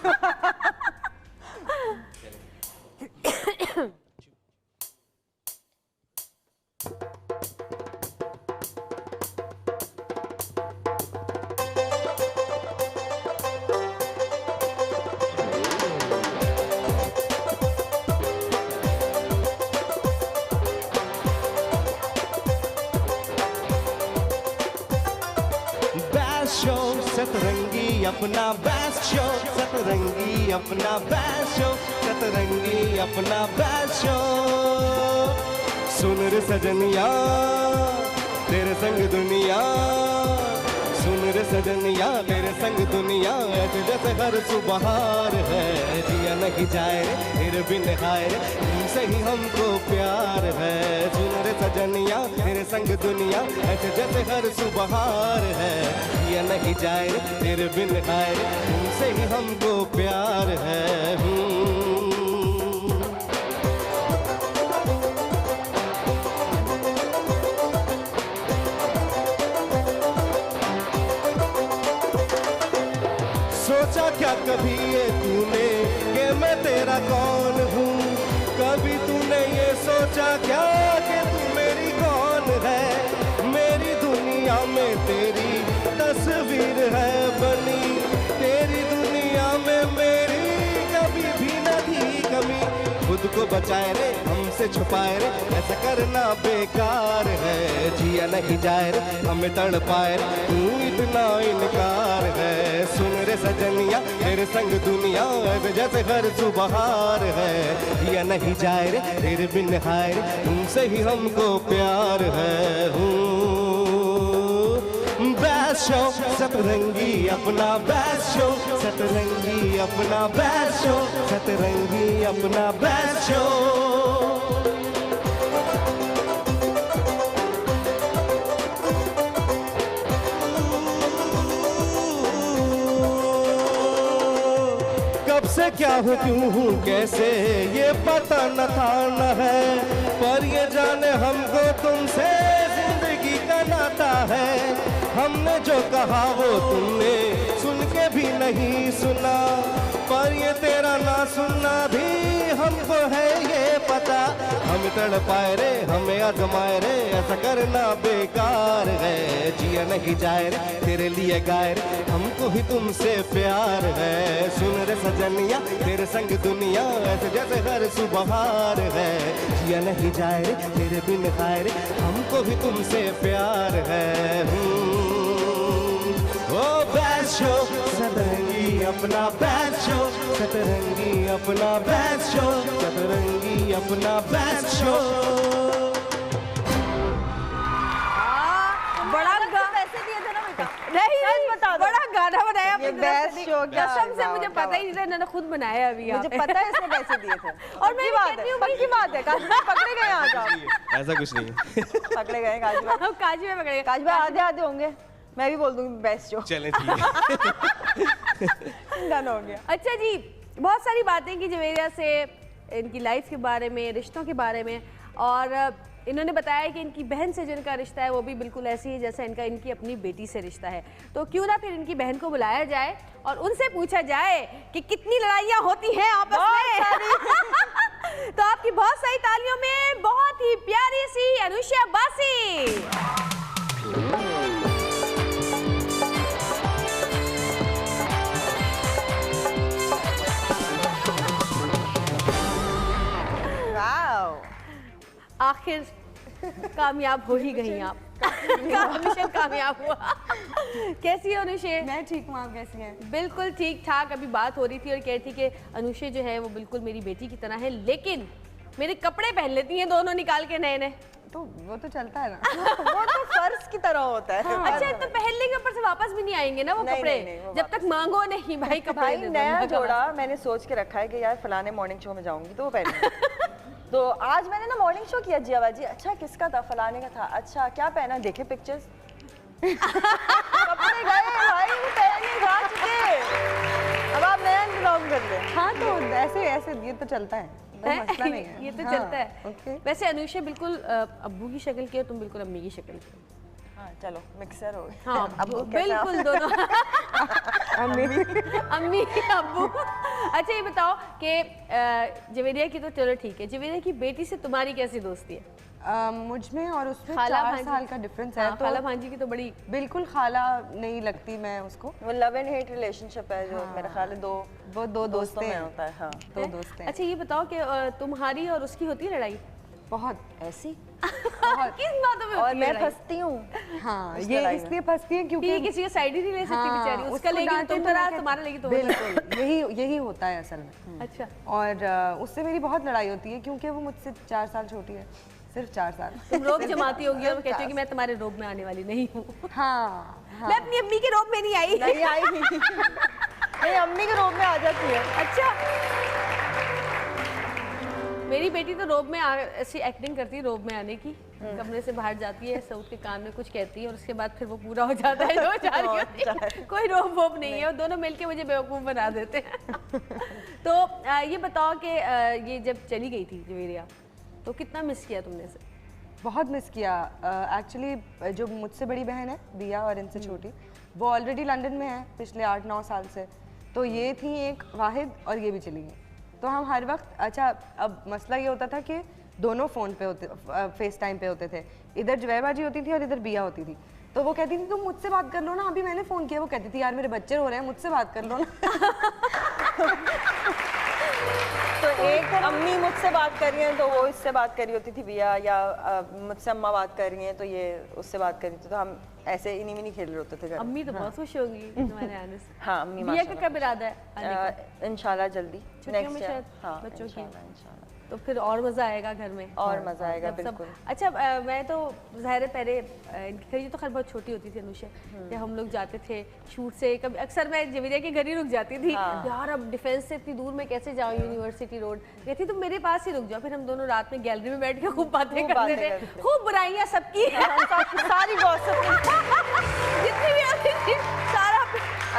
सतरंगी अपना बेस्ट शो, सतरंगी अपना बेस्ट शो, सतरंगी अपना बेस्ट शो। सुन रे सजनिया तेरे संग दुनिया, सुन रे सजनिया तेरे संग दुनिया ऐसे जैसे हर सुबहार है। जिया नहीं जाए रे तेरे बिन हाय रे, तुमसे ही हमको प्यार है। सुन रे सजनिया तेरे संग दुनिया ऐसे जैसे हर सुबहार है। जिया नहीं जाए रे तेरे बिन हाय रे, तुमसे ही हमको प्यार है। सोचा क्या कभी ये तूने कि मैं तेरा कौन हूँ? कभी तूने ये सोचा क्या कि तू मेरी कौन है? मेरी दुनिया में तेरी तस्वीर है बनी, तेरी दुनिया में मेरी कभी भी न थी कमी। खुद को बचाए रे हमसे छुपाए रे, ऐसा करना बेकार है। जिया नहीं जाए रे हमें तड़पाए रे, तू इतना इनकार है। सुन रे सजनिया तेरे संग दुनिया ऐसे जैसे हर सुबहार है। जिया नहीं जाए रे तेरे बिन हाय रे, तुमसे ही हमको प्यार है। बेस्ट शो सतरंगी अपना, बेस्ट शो सतरंगी अपना, बेस्ट शो सतरंगी अपना, बेस्ट शो। कब से क्या हूँ क्यों हूँ कैसे ये पता न था न है, पर ये जाने हमको तुमसे जिंदगी का नाता है। हमने जो कहा वो तुमने सुन के भी नहीं सुना, पर ये तेरा ना सुनना भी हमको है ये पता। हम तड़पाए रे हमें आजमाए रे, ऐसा करना बेकार है। जिया नहीं जाए रे तेरे लिए गाए रे, हमको ही तुमसे प्यार है। सुन रे सजनिया तेरे संग दुनिया ऐसे जैसे हर सुबहार है। जिया नहीं जाए रे तेरे बिन खाए रे, हमको भी तुमसे प्यार है। ओ बेस्ट शो सतरंगी अपना, बेस्ट शो सतरंगी अपना, बेस्ट शो सतरंगी अपना, बेस्ट शो। बड़ा पैसे दिए थे ना बेटा? नहीं बता, बड़ा गाना बनाया अपनी तरफ से। कसम से मुझे पता ही नहीं था, इन्होंने खुद बनाया अभी। मुझे पता है इसने पैसे दिए थे। और मैं कहती हूँ की बात है, पकड़े गए आज आप? ऐसा कुछ नहीं है। पकड़े गए काजू भाई, काजू में पकड़े गए। काजू भाई आधे आधे होंगे, मैं भी बोल दूंगी बेस्ट शो। चले ठीक है। डन हो गया। अच्छा जी, बहुत सारी बातें की जवेरिया से, इनकी लाइफ के बारे में, रिश्तों के बारे में, और इन्होंने बताया कि इनकी बहन से जिनका रिश्ता है वो भी बिल्कुल ऐसी ही जैसा इनकी अपनी बेटी से रिश्ता है। तो क्यों ना फिर इनकी बहन को बुलाया जाए और उनसे पूछा जाए कि कितनी लड़ाइयाँ होती हैं आपस में। तो आपकी बहुत सारी तालियों में बहुत ही प्यारी सी अनुषा बासी। आखिर कामयाब हो ही गई आप। अनुषा कामयाब हुआ। कैसी है अनुषा? मैं ठीक हूँ, आप कैसी हैं? बिल्कुल ठीक ठाक। अभी बात हो रही थी और कह रही थी कि अनुषा जो है वो बिल्कुल मेरी बेटी की तरह है, लेकिन मेरे कपड़े पहन लेती हैं दोनों निकाल के नए नए। तो वो तो चलता है ना। वो तो फर्ज की तरह होता है। हाँ। अच्छा, तो पहनने के ऊपर से वापस भी नहीं आएंगे ना वो कपड़े? जब तक मांगो नहीं भाई कपड़े। भाई नया जोड़ा मैंने सोच के रखा है कि यार फलाने मॉर्निंग शो में जाऊंगी तो वो पहनूंगी। तो आज मैंने ना मॉर्निंग शो किया जिया बाजी। अच्छा किसका था? फलाने का था। अच्छा क्या पहना? देखे पिक्चर्स। कपड़े गए भाई, वो पहने खा चुके। अब आप नया इंतजाम कर ले। हाँ तो ऐसे ऐसे ये तो चलता है, मसला नहीं है। ये तो चलता है। वैसे अनुषा बिल्कुल अब्बू की शक्ल की है, तुम बिल्कुल अम्मी की शक्ल की। हाँ चलो मिक्सर हो गए। हाँ बिल्कुल दोनों। अम्मी अब्बू। अच्छा ये बताओ कि जवेरिया की तो चलो ठीक है, जवेरिया की बेटी से तुम्हारी कैसी दोस्ती है? मुझ में और उसमें 4 साल का डिफरेंस है। तो खाला भांजी की तो बड़ी बिल्कुल खाला नहीं लगती मैं उसको। वो लव एंड हेट रिलेशनशिप है जो मेरा ख्याल है दो दोस्तों में होता है। हाँ दो दोस्त हैं। अच्छा ये बताओ कि तुम्हारी और उसकी होती है लड़ाई? बहुत ऐसी किस बातों में? और मैं फंसती हूँ। हाँ ये इसलिए फंसती है क्योंकि किसी का साइड ही नहीं ले सकती बेचारी। उसका लेगी तुम तरह, तुम्हारा लेगी तुम। बिल्कुल यही होता है असल में। अच्छा। और उससे मेरी बहुत लड़ाई होती है क्योंकि वो मुझसे 4 साल छोटी है। सिर्फ 4 साल। तुम रोब जमाती होगी और कहती हो कि मैं तुम्हारे रोब में आने वाली नहीं हूँ। हाँ, मैं अपनी अम्मी के रोब में नहीं आई। नहीं आई नहीं, अम्मी के रोब में आ जाती है। अच्छा, मेरी बेटी तो रोब में ऐसी एक्टिंग करती है रोब में आने की, कमरे से बाहर जाती है, सऊद के कान में कुछ कहती है और उसके बाद फिर वो पूरा हो जाता है, जो जा रही होती है। कोई रोब वोब नहीं है, और दोनों मिलके मुझे बेवकूफ़ बना देते हैं। तो ये बताओ कि ये जब चली गई थी जवेरिया, तो कितना मिस किया तुमने से? बहुत मिस किया। एक्चुअली जो मुझसे बड़ी बहन है दिया और इनसे छोटी, वो ऑलरेडी लंदन में है पिछले 8-9 साल से, तो ये थी एक वाहिद और ये भी चली गई। तो हम हर वक्त, अच्छा अब मसला ये होता था कि दोनों फ़ोन पे होते, फेस टाइम पे होते थे, इधर जुबैर बाजी होती थी और इधर बिया होती थी। तो वो कहती थी तुम मुझसे बात कर लो ना, अभी मैंने फ़ोन किया। वो कहती थी यार मेरे बच्चे रो रहे हैं, मुझसे बात कर लो ना। तो एक अम्मी मुझसे बात कर रही हैं तो वो इससे बात कर रही होती थी बिया, या मुझसे अम्मा बात कर रही हैं तो ये उससे बात कर रही थी, तो हम ऐसे इन्हीं में खेल रहे होते थे। अम्मी तो बहुत खुश होंगी तुम्हारे आने से। हाँ, अम्मी बिया का कब इरादा है? इंशाल्लाह जल्दी, नेक्स्ट ईयर। हाँ, बच्चों की इंशाल्लाह। तो फिर और मज़ा आएगा घर में, और मज़ा आएगा बिल्कुल। अच्छा, मैं तो ज़ाहिर पहले ये तो खैर बहुत छोटी होती थी अनुषा, कि हम लोग जाते थे शूट से, कभी अक्सर मैं जवेरिया के घर ही रुक जाती थी। यार अब डिफेंस से इतनी दूर में कैसे जाऊँ, यूनिवर्सिटी रोड, कहती तुम मेरे पास ही रुक जाओ। फिर हम दोनों रात में गैलरी में बैठ के खूब बातें करते थे, खूब बुराइयाँ सबकी, सारी गॉसिप जितनी भी आती थी सारा।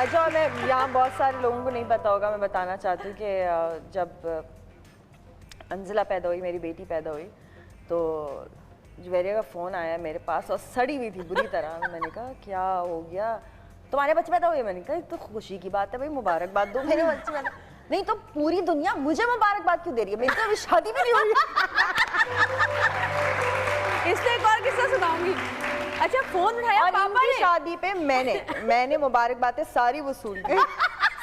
अच्छा, मैं यहाँ बहुत सारे लोगों को नहीं पता होगा, मैं बताना चाहती हूँ कि जब अंजिला पैदा हुई, मेरी बेटी पैदा हुई, तो जवेरिया का फ़ोन आया मेरे पास और सड़ी हुई थी बुरी तरह। मैंने कहा क्या हो गया, तुम्हारे बच्चे पैदा हुए? मैंने कहा तो खुशी की बात है भाई, मुबारकबाद दो मेरे बच्चे पैदा। नहीं तो पूरी दुनिया मुझे मुबारकबाद क्यों दे रही है, मेरी तो अभी शादी भी नहीं हुई। इसलिए एक और किस्सा सुनाऊंगी। अच्छा, फ़ोन उठाया पापा ने शादी पे, मैंने मुबारकबादें सारी वसूल की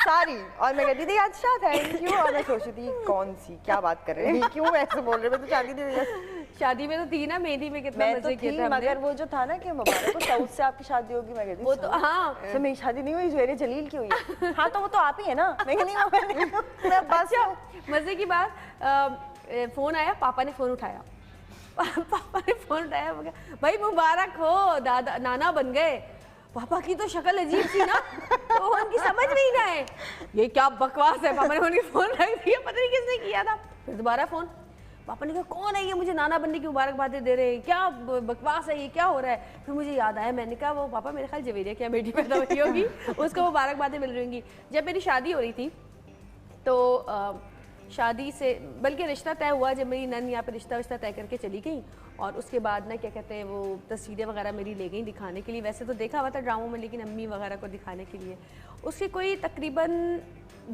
सारी, और मैं कहती थी अच्छा थैंक यू, और मैं सोचती थी कौन सी क्या बात कर रहे हैं, क्यों ऐसे बोल रहे हैं, मैं तो शादी में तो थी ना, मेहंदी में कितना मजे किए थे, मगर वो जो था ना कि मुबारक सऊद से आपकी शादी होगी, मैं कहती वो तो हाँ, तो मेरी शादी नहीं हुई, जवेरिया जलील की हुई है। हाँ तो वो तो आप ही है ना, मैं नहीं। अच्छा, मजे की बात, फोन आया, पापा ने फोन उठाया, पापा ने फोन उठाया, भाई मुबारक हो दादा, नाना बन गए। पापा की तो शक्ल अजीब थी ना, तो उनकी समझ में ही ना है ये क्या बकवास है। पापा ने उनकी फोन रख दिया, पता नहीं किसने किया था। फिर दोबारा फोन, पापा ने कहा कौन है ये, मुझे नाना बनने की मुबारकबादें दे रहे हैं, क्या बकवास है ये, क्या हो रहा है। फिर मुझे याद आया, मैंने कहा वो पापा मेरे ख्याल जवेरिया क्या बेटी पैदा हुई होगी, उसको मुबारकबादें मिल रही होंगी। जब मेरी शादी हो रही थी तो शादी से बल्कि रिश्ता तय हुआ जब मेरी नन यहाँ पे रिश्ता तय करके चली गई, और उसके बाद ना क्या कहते हैं वो तस्वीरें वगैरह मेरी ले गई दिखाने के लिए। वैसे तो देखा हुआ था ड्रामों में, लेकिन अम्मी वगैरह को दिखाने के लिए। उसके कोई तकरीबन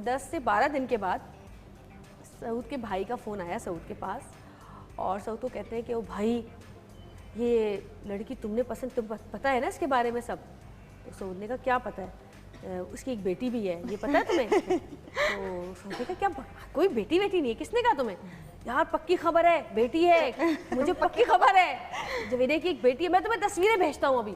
10 से 12 दिन के बाद सऊद के भाई का फ़ोन आया सऊद के पास, और सऊद को कहते हैं कि वो भाई ये लड़की तुमने पसंद, तुम पता है ना इसके बारे में सब। तो सऊद ने कहा क्या पता है, उसकी एक बेटी भी है, ये पता है तुम्हें? तो सऊद ने कहा क्या कोई बेटी नहीं है, किसने कहा तुम्हें? यार पक्की खबर है, बेटी है, मुझे पक्की खबर है, जवेरिया की एक बेटी है, मैं तुम्हें तस्वीरें भेजता हूँ अभी।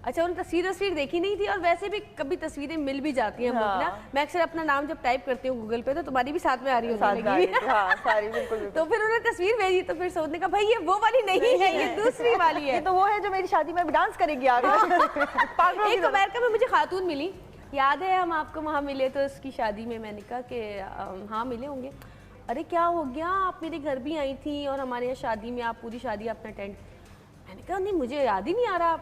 अच्छा, उन्होंने तस्वीर देखी नहीं थी, और वैसे भी कभी तस्वीरें मिल भी जाती हैं। हाँ। ना मैं अक्सर अपना नाम जब टाइप करती हूँ गूगल पे, तो तुम्हारी भी साथ में आ रही होगी। हाँ, सारी बिल्कुल। तो फिर उन्होंने तस्वीर भेजी, तो फिर सऊद ने कहा भाई ये वो वाली नहीं है, ये दूसरी वाली है। ये तो वो है जो मेरी शादी में डांस करेगी आगे। एक अमेरिका में मुझे खातून मिली, याद है हम आपको वहाँ मिले तो उसकी शादी में। मैंने कहा कि हाँ मिले होंगे। अरे क्या हो गया, आप मेरे घर भी आई थी और हमारे यहाँ शादी में आप पूरी शादी अपना टेंट। मैंने कहा नहीं मुझे याद ही नहीं आ रहा।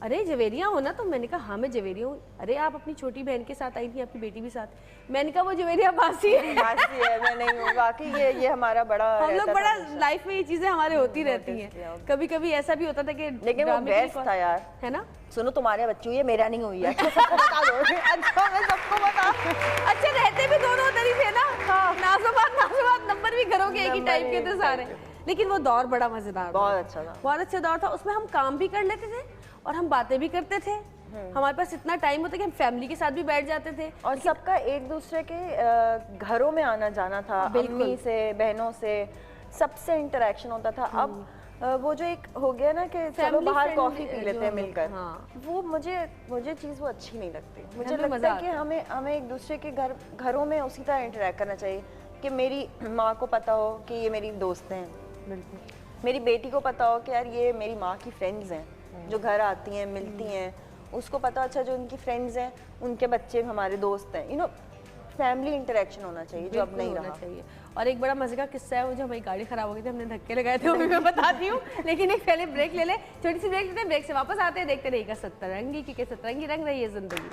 अरे जवेरिया हो ना? तो मैंने कहा हाँ मैं जवेरिया हूँ। अरे आप अपनी छोटी बहन के साथ आई थी, आपकी बेटी भी साथ। मैंने कहा वो जवेरिया बासी है। बासी है, मैं नहीं हूँ। बाकी ये हमारा बड़ा, हम लोग बड़ा लाइफ में ये चीजें हमारे होती रहती हैं। कभी कभी ऐसा भी होता था कि लेकिन वो बेस्ट था यार, है ना? सुनो तुम्हारे बच्चे हुई है, मेरा नहीं हुई है। सबको बता दो। अच्छा मैं सबको बता। अच्छा रहते भी दोनों उधर ही थे ना। नाज़ुबात नंबर भी घरों के एक ही टाइप के थे सारे। लेकिन वो दौर बड़ा मजेदार, बहुत अच्छा था, बहुत अच्छा दौर था। उसमें हम काम भी कर लेते थे और हम बातें भी करते थे। हमारे पास इतना टाइम होता कि हम फैमिली के साथ भी बैठ जाते थे, और सबका एक दूसरे के घरों में आना जाना था, अम्मी से, बहनों से, सबसे इंटरेक्शन होता था। अब वो जो एक हो गया ना कि चलो बाहर कॉफी पी लेते हैं मिलकर, वो मुझे चीज़ वो अच्छी नहीं लगती। मुझे लगता है कि हमें एक दूसरे के घरों में उसी तरह इंटरेक्ट करना चाहिए कि मेरी माँ को पता हो कि ये मेरी दोस्त हैं। बिल्कुल। मेरी बेटी को पता हो कि यार ये मेरी माँ की फ्रेंड्स हैं, जो घर आती हैं, मिलती हैं, उसको पता अच्छा जो उनकी फ्रेंड्स हैं उनके बच्चे हमारे दोस्त हैं, यू नो फैमिली इंटरेक्शन होना चाहिए जो अब नहीं रहा चाहिए। और एक बड़ा मजे का किस्सा है, मुझे हमारी गाड़ी खराब हो गई थी, हमने धक्के लगाए थे, वो भी मैं बताती हूँ, लेकिन एक पहले ब्रेक ले ले, छोटी सी ब्रेक लेते हैं, ब्रेक से वापस आते हैं, देखते रहेगा सतरंगी, क्योंकि सतरंगी रंग रही है जिंदगी।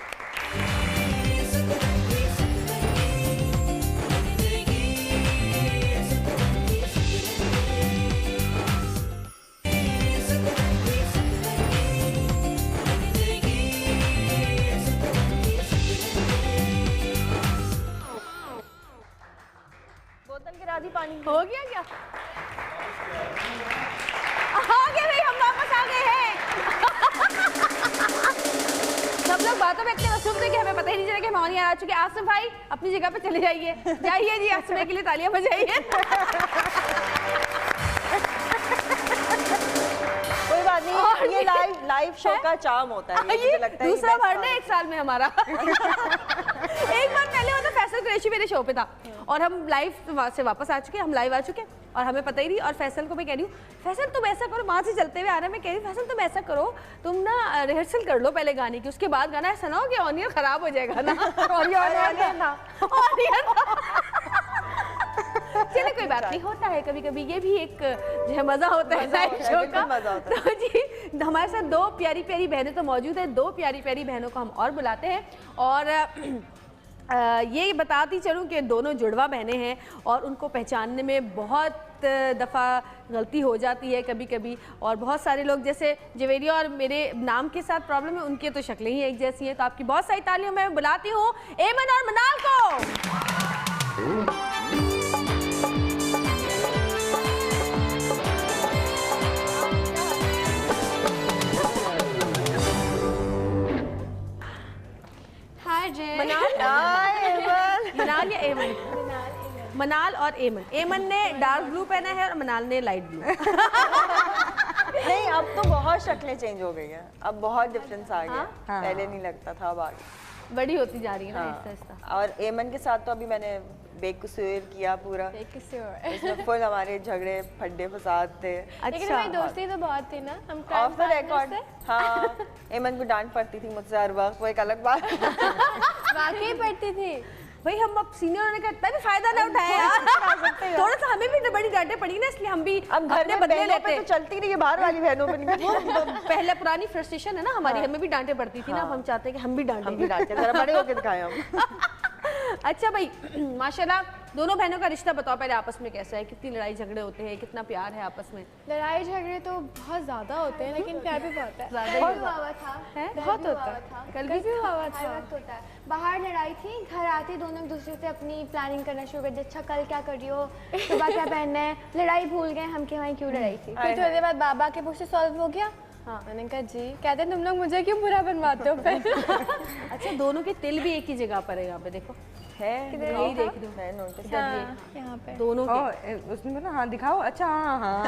पानी हो गया क्या? हो गया भाई, हम वापस आ गए हैं। सब लोग बातों में इतने मसरूफ थे कि हमें पता ही नहीं चला कि हम ऑन एयर आ चुके। आसिफ भाई अपनी जगह पे चले जाइए, जाइए जी, आसिफ भाई के लिए तालियां बजाइए। कोई बात नहीं, ये लाइव शो का चार्म होता है, मुझे लगता है दूसरा भरना है 1 साल में हमारा। एक बार पहले होता फैसल कुरैशी मेरे शो पे था और हम लाइव से वापस आ चुके, हम लाइव आ चुके और हमें पता ही नहीं। और फैसल को मैं कह रही हूँ, फैसल तुम ऐसा करो, वहाँ से चलते हुए आ रहे हैं, मैं कह रही हूँ फैसल तुम ऐसा करो, तुम ना रिहर्सल कर लो पहले गाने की, उसके बाद गाना ऐसा ना हो कि ऑन एयर खराब हो जाएगा ना। चलिए कोई बात नहीं, होता है कभी कभी, ये भी एक जो है मजा होता है लाइव शो का। तो जी हमारे साथ 2 प्यारी प्यारी बहनें तो मौजूद है, 2 प्यारी प्यारी बहनों को हम और बुलाते हैं। और ये बताती चलूँ कि दोनों जुड़वा बहनें हैं और उनको पहचानने में बहुत दफ़ा गलती हो जाती है कभी कभी, और बहुत सारे लोग जैसे जवेरिया और मेरे नाम के साथ प्रॉब्लम है, उनकी तो शक्लें ही एक जैसी हैं। तो आपकी बहुत सारी तालियों में मैं बुलाती हूँ एमन और मनाल को। मनाल या एमन? मनाल और एमन। एमन ने डार्क ब्लू पहना है और मनाल ने लाइट ब्लू। नहीं, अब तो बहुत शक्लें चेंज हो गई हैं, अब बहुत डिफरेंस आ गया। हाँ। पहले नहीं लगता था, अब आ गया, बड़ी होती जा रही है ना हाँ। आहिस्ता। और एमन के साथ तो अभी मैंने बेकसूर किया पूरा, इसमें फुल हमारे झगड़े फड्डे फसाद थे। लेकिन हमारी दोस्ती तो बहुत थी ना, हम ऑफ द रिकॉर्ड। हाँ, एमन को डांट पड़ती थी मुझसे हर वक्त, वो एक अलग बात। वाकई पड़ती थी भाई, हम अब सीनियर होने का इतना भी फायदा ना उठाया यार। थोड़ा सा हमें भी बड़ी डांटें पड़ी ना, इसलिए हम भी अब घर में बदले लेते तो चलती रही है, बाहर वाली बहनों पे नहीं। पहले पुरानी फ्रस्ट्रेशन है ना हमारी, हमें भी डांटें पड़ती थी ना, अब हम चाहते हैं कि हम भी डांटें, जरा बड़े होके दिखाएं हम। अच्छा भाई, माशाल्लाह दोनों बहनों का रिश्ता बताओ पहले, आपस में कैसा है, कितनी लड़ाई झगड़े होते हैं, कितना प्यार है आपस में? लड़ाई झगड़े तो बहुत ज्यादा होते हैं, लेकिन प्यार भी बहुत है। बहुत होता है, कल भी हुआ था। बाहर लड़ाई थी, घर आते दोनों एक दूसरे से अपनी प्लानिंग करना शुरू कर दी, अच्छा कल क्या कर रही हो, सुबह क्या पहनना है, लड़ाई भूल गए हम कि वहाँ क्यों लड़ाई थी। फिर थोड़ी देर बाद बाबा के पूछे सॉल्व हो गया। हाँ, मैंने कहा जी, कहते हैं तुम लोग मुझे क्यों बुरा बनवाते हो फिर। अच्छा, दोनों के तिल भी एक ही जगह पर है, यहाँ पे देखो है, यही देख दो मैं नोटिस कर ली यहाँ पे दोनों के। उसने बोला हाँ दिखाओ, अच्छा हाँ हाँ।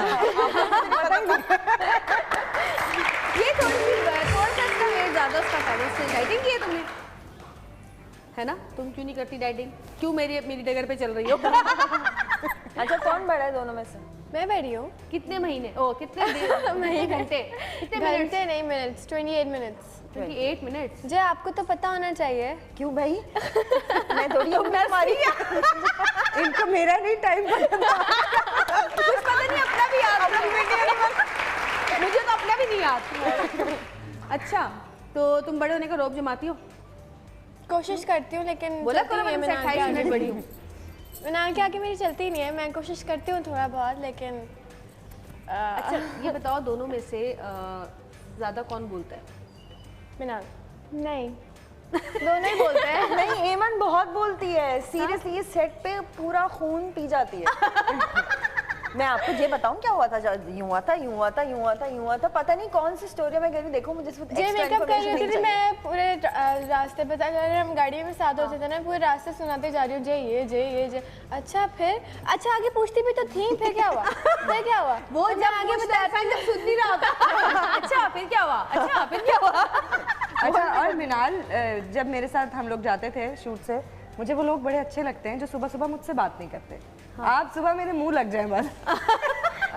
ये थोड़ा सा इसका वेट ज़्यादा, उसका फायदा, उसने डाइटिंग की है तुमने, है ना? तुम क्यों नहीं करती डाइटिंग, क्यों मेरी डगर पे चल रही हो? अच्छा, कौन बड़ा है दोनों में से? मैं बड़ी हूँ। कितने महीने? ओ कितने घंटे? कितने घंटे नहीं, मिनट्स, 28 मिनट्स। 28 मिनट्स? जी आपको तो पता होना चाहिए। क्यों भाई? मैं थोड़ी हमारी इनको मेरा नहीं टाइम कुछ पता नहीं, अपना भी याद, मुझे तो अपना भी नहीं याद। अच्छा, तो तुम बड़े होने का रौब जमाती हो? कोशिश करती हूँ, लेकिन बोला करो मैं 28 मिनट बड़ी हूँ। मिनाल के आगे मेरी चलती नहीं है, मैं कोशिश करती हूँ थोड़ा बहुत, लेकिन अच्छा ये बताओ, दोनों में से ज़्यादा कौन बोलता है? मिनाल। नहीं, दोनों ही बोलते हैं। नहीं, एमन बहुत बोलती है, सीरियसली ये सेट पे पूरा खून पी जाती है। मैं आपको ये बताऊं क्या हुआ था, यूं हुआ था, यूं हुआ था, यूं हुआ था, यूं हुआ था, पता नहीं कौन सी स्टोरी में कह रही, देखो मुझे इसमें एक्स्ट्रा इन्फॉर्मेशन नहीं चाहिए। मैं पूरे रास्ते पे, अगर हम गाड़ी में साथ होते थे ना, पूरे रास्ते सुनाते जा रही हूँ जे। अच्छा फिर, अच्छा आगे पूछती भी तो थी, फिर क्या हुआ? फिर क्या हुआ? वो जब आगे बताया जब सुन नहीं रहा था। अच्छा फिर क्या हुआ? अच्छा फिर क्या हुआ? अच्छा, और मिनाल जब मेरे साथ हम लोग जाते थे शूट से, मुझे वो लोग बड़े अच्छे लगते हैं जो सुबह सुबह मुझसे बात नहीं करते। हाँ। आप सुबह मेरे मुंह लग जाए बस।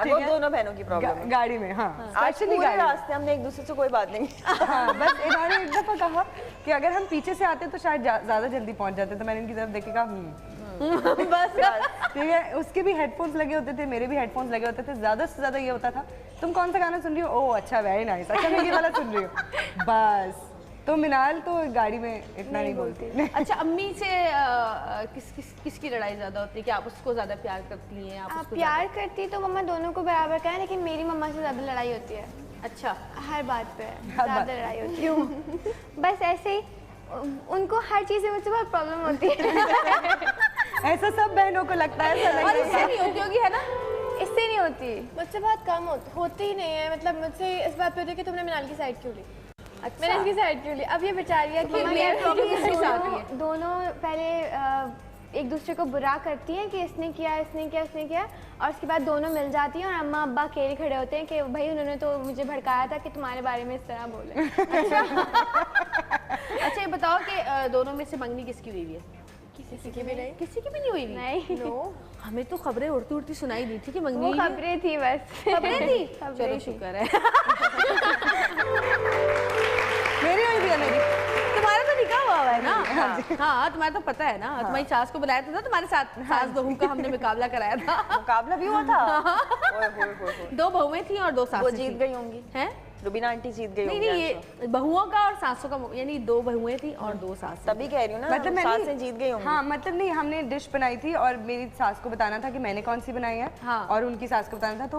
वो दोनों बहनों की प्रॉब्लम है गाड़ी में। हाँ, आज पूरे रास्ते हमने एक दूसरे से कोई बात नहीं की। हाँ, बस इन्होंने एक दफा कहा कि अगर हम पीछे से आते तो शायद ज्यादा जल्दी पहुंच जाते, तो मैंने इनकी तरफ देख के कहा बस ठीक है। उसके भी हेडफोन्स लगे होते थे, मेरे भी हेडफोन्स लगे होते थे। ज्यादा से ज्यादा ये होता था तुम कौन सा गाना सुन रही हो, ओह अच्छा वेरी नाइस, अच्छा मैं ये वाला सुन रही हूँ बस। तो मिनाल तो गाड़ी में इतना नहीं बोलती। अच्छा, अम्मी से किसकी लड़ाई ज्यादा होती है? कि आप उसको ज्यादा प्यार करती हैं? आप उसको प्यार करती तो मम्मा दोनों को बराबर का है, लेकिन मेरी मम्मा से ज्यादा लड़ाई होती है। अच्छा, हर बात पे ज्यादा लड़ाई होती है। बस ऐसे ही उनको हर चीज से मुझसे बहुत प्रॉब्लम होती है। ऐसा सब बहनों को लगता है। और इससे नहीं होती होगी, है ना? इससे नहीं होती, मुझसे बहुत कम होती ही नहीं है। मतलब मुझसे इस बात पे होती है कि तुमने मिनाल की साइड क्यों ली। अच्छा। मैंने इसकी साइड क्यों ली। अब ये बेचारी है कि दोनों पहले एक दूसरे को बुरा करती हैं कि इसने किया इसने किया इसने किया, और उसके बाद दोनों मिल जाती हैं और अम्मा अब्बा अकेले खड़े होते हैं कि भाई उन्होंने तो मुझे भड़काया था कि तुम्हारे बारे में इस तरह बोले। अच्छा, ये बताओ कि दोनों में से मंगनी किसकी हुई है? किसी की भी नहीं। किसी की भी नहीं हुई? नहीं। नो, हमें तो खबरें उड़ती उड़ती सुनाई दी थी कि मंगनी। वो खबरें थी बस। खबरें थी? चलो शुक्र है। मेरी हुई भी है। मेरी तुम्हारा तो निकाह हुआ है ना? हाँ, तुम्हारा तो पता है ना। तुम्हारी सास को बुलाया था ना तुम्हारे साथ, सास बहू का हमने मुकाबला कराया था। मुकाबला भी हुआ था? 2 बहुएं थी और 2 सास। वो जीत गई होंगी हैं? रुबीना आंटी जीत गई होंगी। नहीं, ये बहुओं का और सासों का, यानी 2 बहुएं थी और 2 सास। तभी कह रही हूँ ना, मतलब सासें जीत गई होंगी। हाँ, मतलब नहीं, हमने डिश बनाई थी और मेरी सास को बताना था कि मैंने कौन सी बनाई है। हाँ। और उनकी सास को बताना था, तो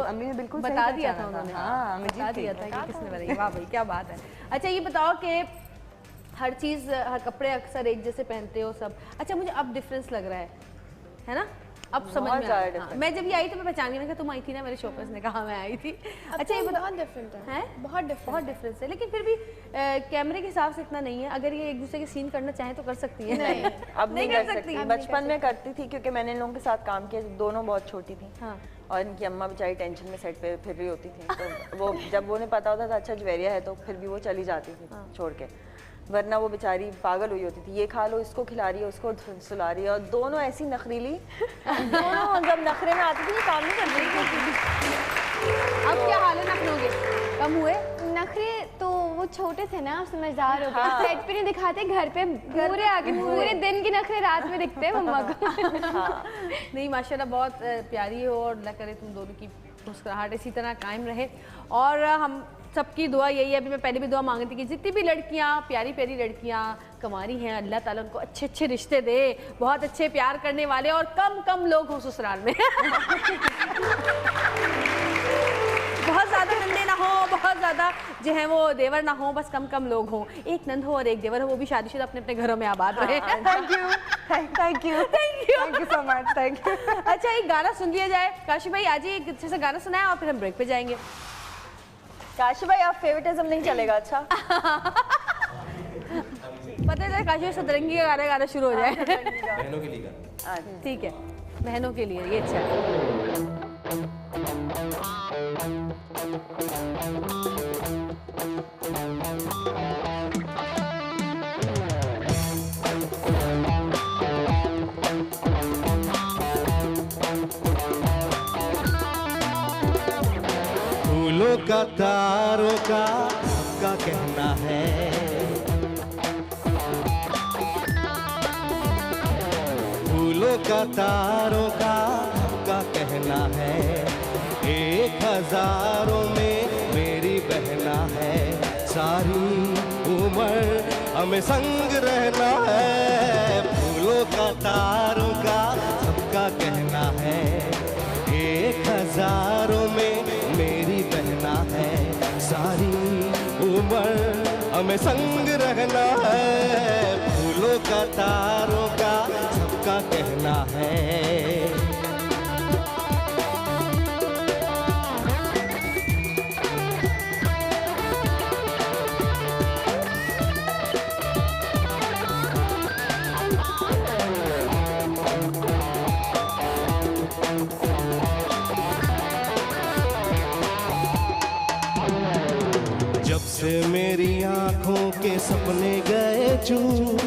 अम्मी ने बिल्कुल बता दिया था उन्होंने। हाँ, बता दिया था कि किसने बनाई। वाह भाई, क्या बात है। अच्छा, ये बताओ कि हर चीज़, हर कपड़े अक्सर एक जैसे पहनते हो सब। अच्छा, मुझे अब डिफरेंस लग रहा है ना? अब समझ में आया। हाँ, मैं जब ये आई तो मैं पहचान गई, मैं तुम आई थी ना मेरे शो पर, उसने कहा मैं आई थी। अच्छा, ये बहुत डिफरेंट है, बहुत डिफरेंस है, लेकिन फिर भी कैमरे के हिसाब से इतना नहीं है। अगर ये एक दूसरे के सीन करना चाहे तो कर सकती है। नहीं, अब नहीं कर सकती। बचपन में करती थी क्योंकि मैंने इन लोगों के साथ काम किया, दोनों बहुत छोटी थी। हाँ। और इनकी अम्मा बेचारी टेंशन में सेट पे फिर रही होती थी, तो वो जब उन्हें पता होता था अच्छा ज्वेरिया है, तो फिर भी वो चली जाती थी छोड़ के, वरना वो बेचारी पागल हुई होती थी। ये खा लो, इसको खिला रही है, उसको सुला रही है, और दोनों ऐसी नखरीली। दोनों जब नखरे में आती थी काम नहीं कर रही थी। अब क्या हाल है नखरों के? कम हुए नखरे? तो वो छोटे थे ना, समझदार हो गए। सेट पे नहीं दिखाते, घर पे पूरे आगे पूरे दिन के नखरे रात में दिखते हैं मम्मा को। नहीं, माशाल्लाह बहुत प्यारी हो, और अल्लाह करे तुम दोनों की मुस्कुराहट इसी तरह कायम रहे। और हम सबकी दुआ यही है, अभी मैं पहले भी दुआ मांगी थी कि जितनी भी लड़कियां, प्यारी प्यारी लड़कियां कमारी हैं, अल्लाह ताला उनको अच्छे अच्छे रिश्ते दे, बहुत अच्छे प्यार करने वाले, और कम कम लोग हों ससुराल में। बहुत ज़्यादा नंदे ना हो, बहुत ज़्यादा जो है वो देवर ना हो, बस कम कम लोग हों। एक नंद हो और एक देवर हो, वो भी शादीशुदा अपने अपने घरों में आबाद रहे। Thank you so much, thank you. अच्छा, एक गाना सुन लिया जाए। काशी भाई आज एक अच्छे से गाना सुनाए और फिर हम ब्रेक पे जाएंगे। काशी भाई, आप फेवरेटिज्म नहीं चलेगा? अच्छा। पता है काशी भाई सतरंगी का गाना शुरू हो जाए। बहनों के लिए। ठीक है, बहनों के लिए ये अच्छा है। फूलों का तारों का सबका कहना है, फूलों का तारों का सबका कहना है, 1000 में मेरी बहना है, सारी उम्र हमें संग रहना है। फूलों का तारों का सबका कहना है, 1000 में मेरी बहना है, सारी उम्र हमें संग रहना है। फूलों का तारों का सबका कहना है। जब से मेरी आंखों के सपने गए चूर,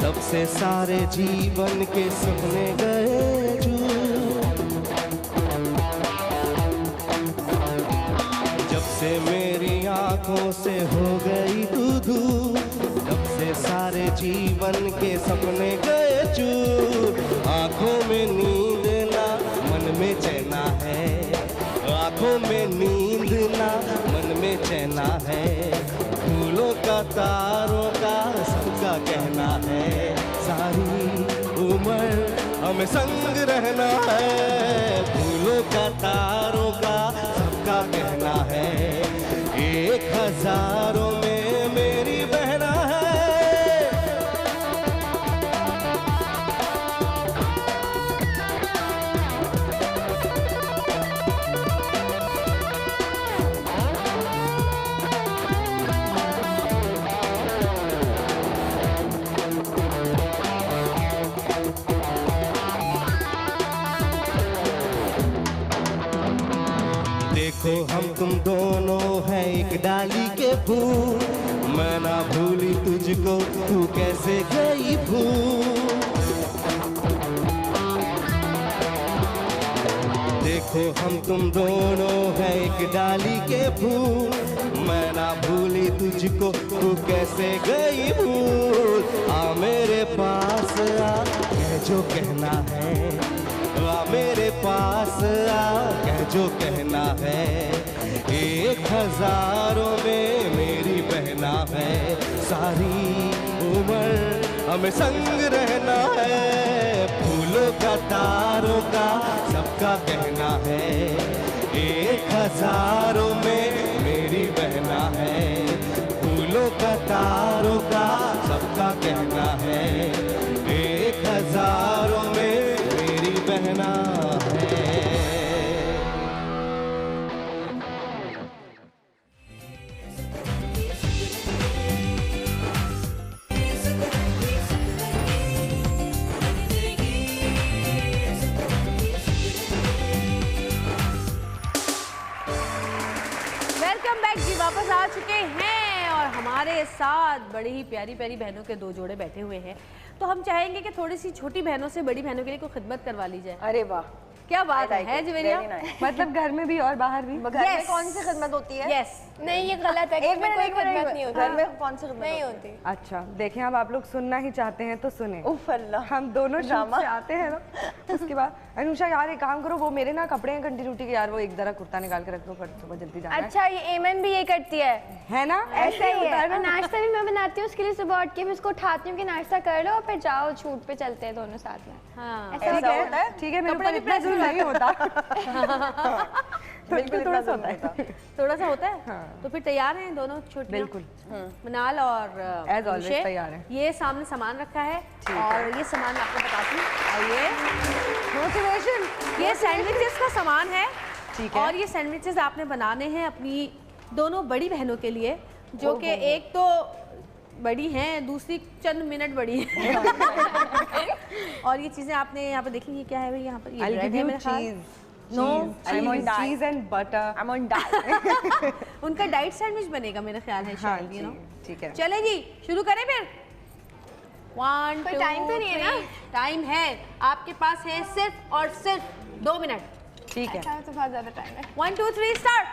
तब से सारे जीवन के सपने गए चूर। से मेरी आंखों से हो गई तू दूर, जब से सारे जीवन के सपने गए चूर। आंखों में नींद ना मन में चैना है, आंखों में नींद ना मन में चैना है। फूलों का तारों का सबका कहना है, सारी उम्र हमें संग रहना है। फूलों का तारों का सबका कहना है, 1000 में मेरी बहना है। देखो हम तुम दोनों हैं एक डाली के फूल, मैं ना भूली तुझको तू कैसे गई भूल। देखो हम तुम दोनों हैं एक डाली के फूल, मैं ना भूली तुझको तू कैसे गई भूल। आ मेरे पास आ कह जो कहना है, आ मेरे पास आ कह जो कहना है। 1000 में मेरी बहना है, सारी उम्र हमें संग रहना है। फूलों का तारों का सबका कहना है, 1000 में मेरी बहना है। फूलों का तारों का सबका कहना है, 1000 में मेरी बहना है। वेलकम बैक जी, वापस आ चुके हैं और हमारे साथ बड़ी ही प्यारी प्यारी बहनों के 2 जोड़े बैठे हुए हैं। तो हम चाहेंगे कि थोड़ी सी छोटी बहनों से बड़ी बहनों के लिए कोई खिदमत करवा ली जाए। अरे वाह, क्या बात है जवेरिया? मतलब घर में भी और बाहर भी? घर में कौन सी खिदमत होती है? यस। नहीं, ये गलत है। एक मिनट, नहीं होती। घर में कौन सी खिदमत नहीं होती? अच्छा देखें, अब आप लोग सुनना ही चाहते हैं तो सुने। उफ अल्लाह, हम दोनों ड्रामा से आते हैं ना, उसके बाद अनुषा यार एक काम करो, वो मेरे ना कपड़े हैं कंटिन्यूटी के यार, वो एक जरा कुर्ता निकाल के रख दो, सुबह जल्दी जाना है। अच्छा, ये एमन भी ये करती है ना? ऐसा ही है। नाश्ता भी मैं बनाती हूँ उसके लिए, सुबह उठ के मैं उसको उठाती हूँ कि नाश्ता कर लो और फिर जाओ शूट पे चलते हैं दोनों साथ में। हाँ, ऐसा होता है। ठीक है, मेरे ऊपर इतना जुल्म नहीं होता। बिल्कुल थोड़ा सा होता है, थोड़ा सा होता है। तो फिर तैयार हैं दोनों छोटे? बिल्कुल। मनाल और एज ऑलवेज तैयार है। ये सामने सामान रखा है और ये सामान आपको बताती हूँ। और ये सैंडविचेस का सामान है। ठीक है। और ये सैंडविचेस आपने बनाने हैं अपनी दोनों बड़ी बहनों के लिए, जो कि एक तो बड़ी हैं, दूसरी चंद मिनट बड़ी है। और ये चीजें आपने यहाँ पे देखेंगे क्या है भाई, यहाँ पर ये ब्रेड है मेरे ख्याल। No, cheese and butter. I'm on diet. उनका डाइट सैंडविच बनेगा मेरे ख्याल है शायद, you know? ठीक है। चले जी, शुरू करें फिर। 1 2 टाइम तो नहीं है ना? टाइम है, आपके पास है सिर्फ और सिर्फ 2 मिनट। ठीक है। अच्छा, तो बहुत ज्यादा टाइम है। 1 2 3 स्टार्ट।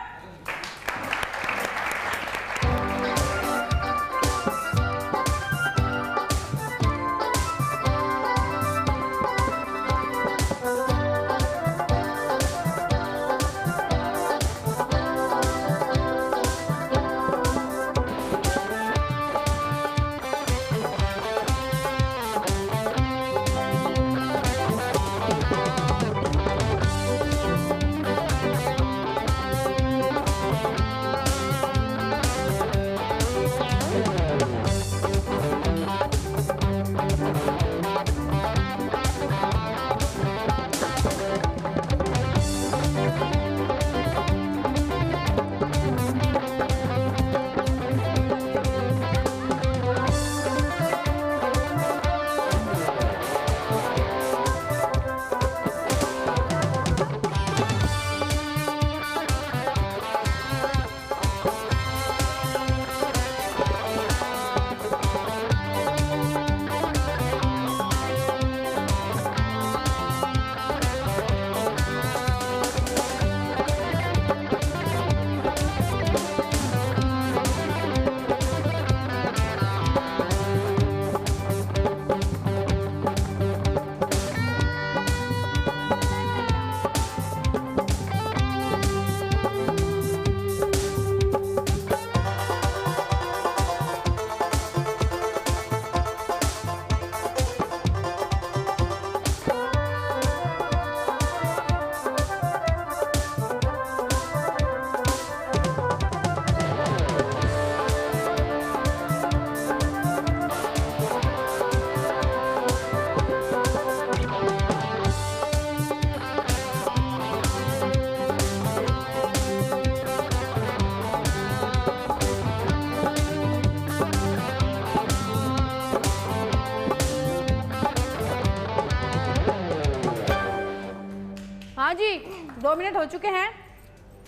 हाँ जी, 2 मिनट हो चुके हैं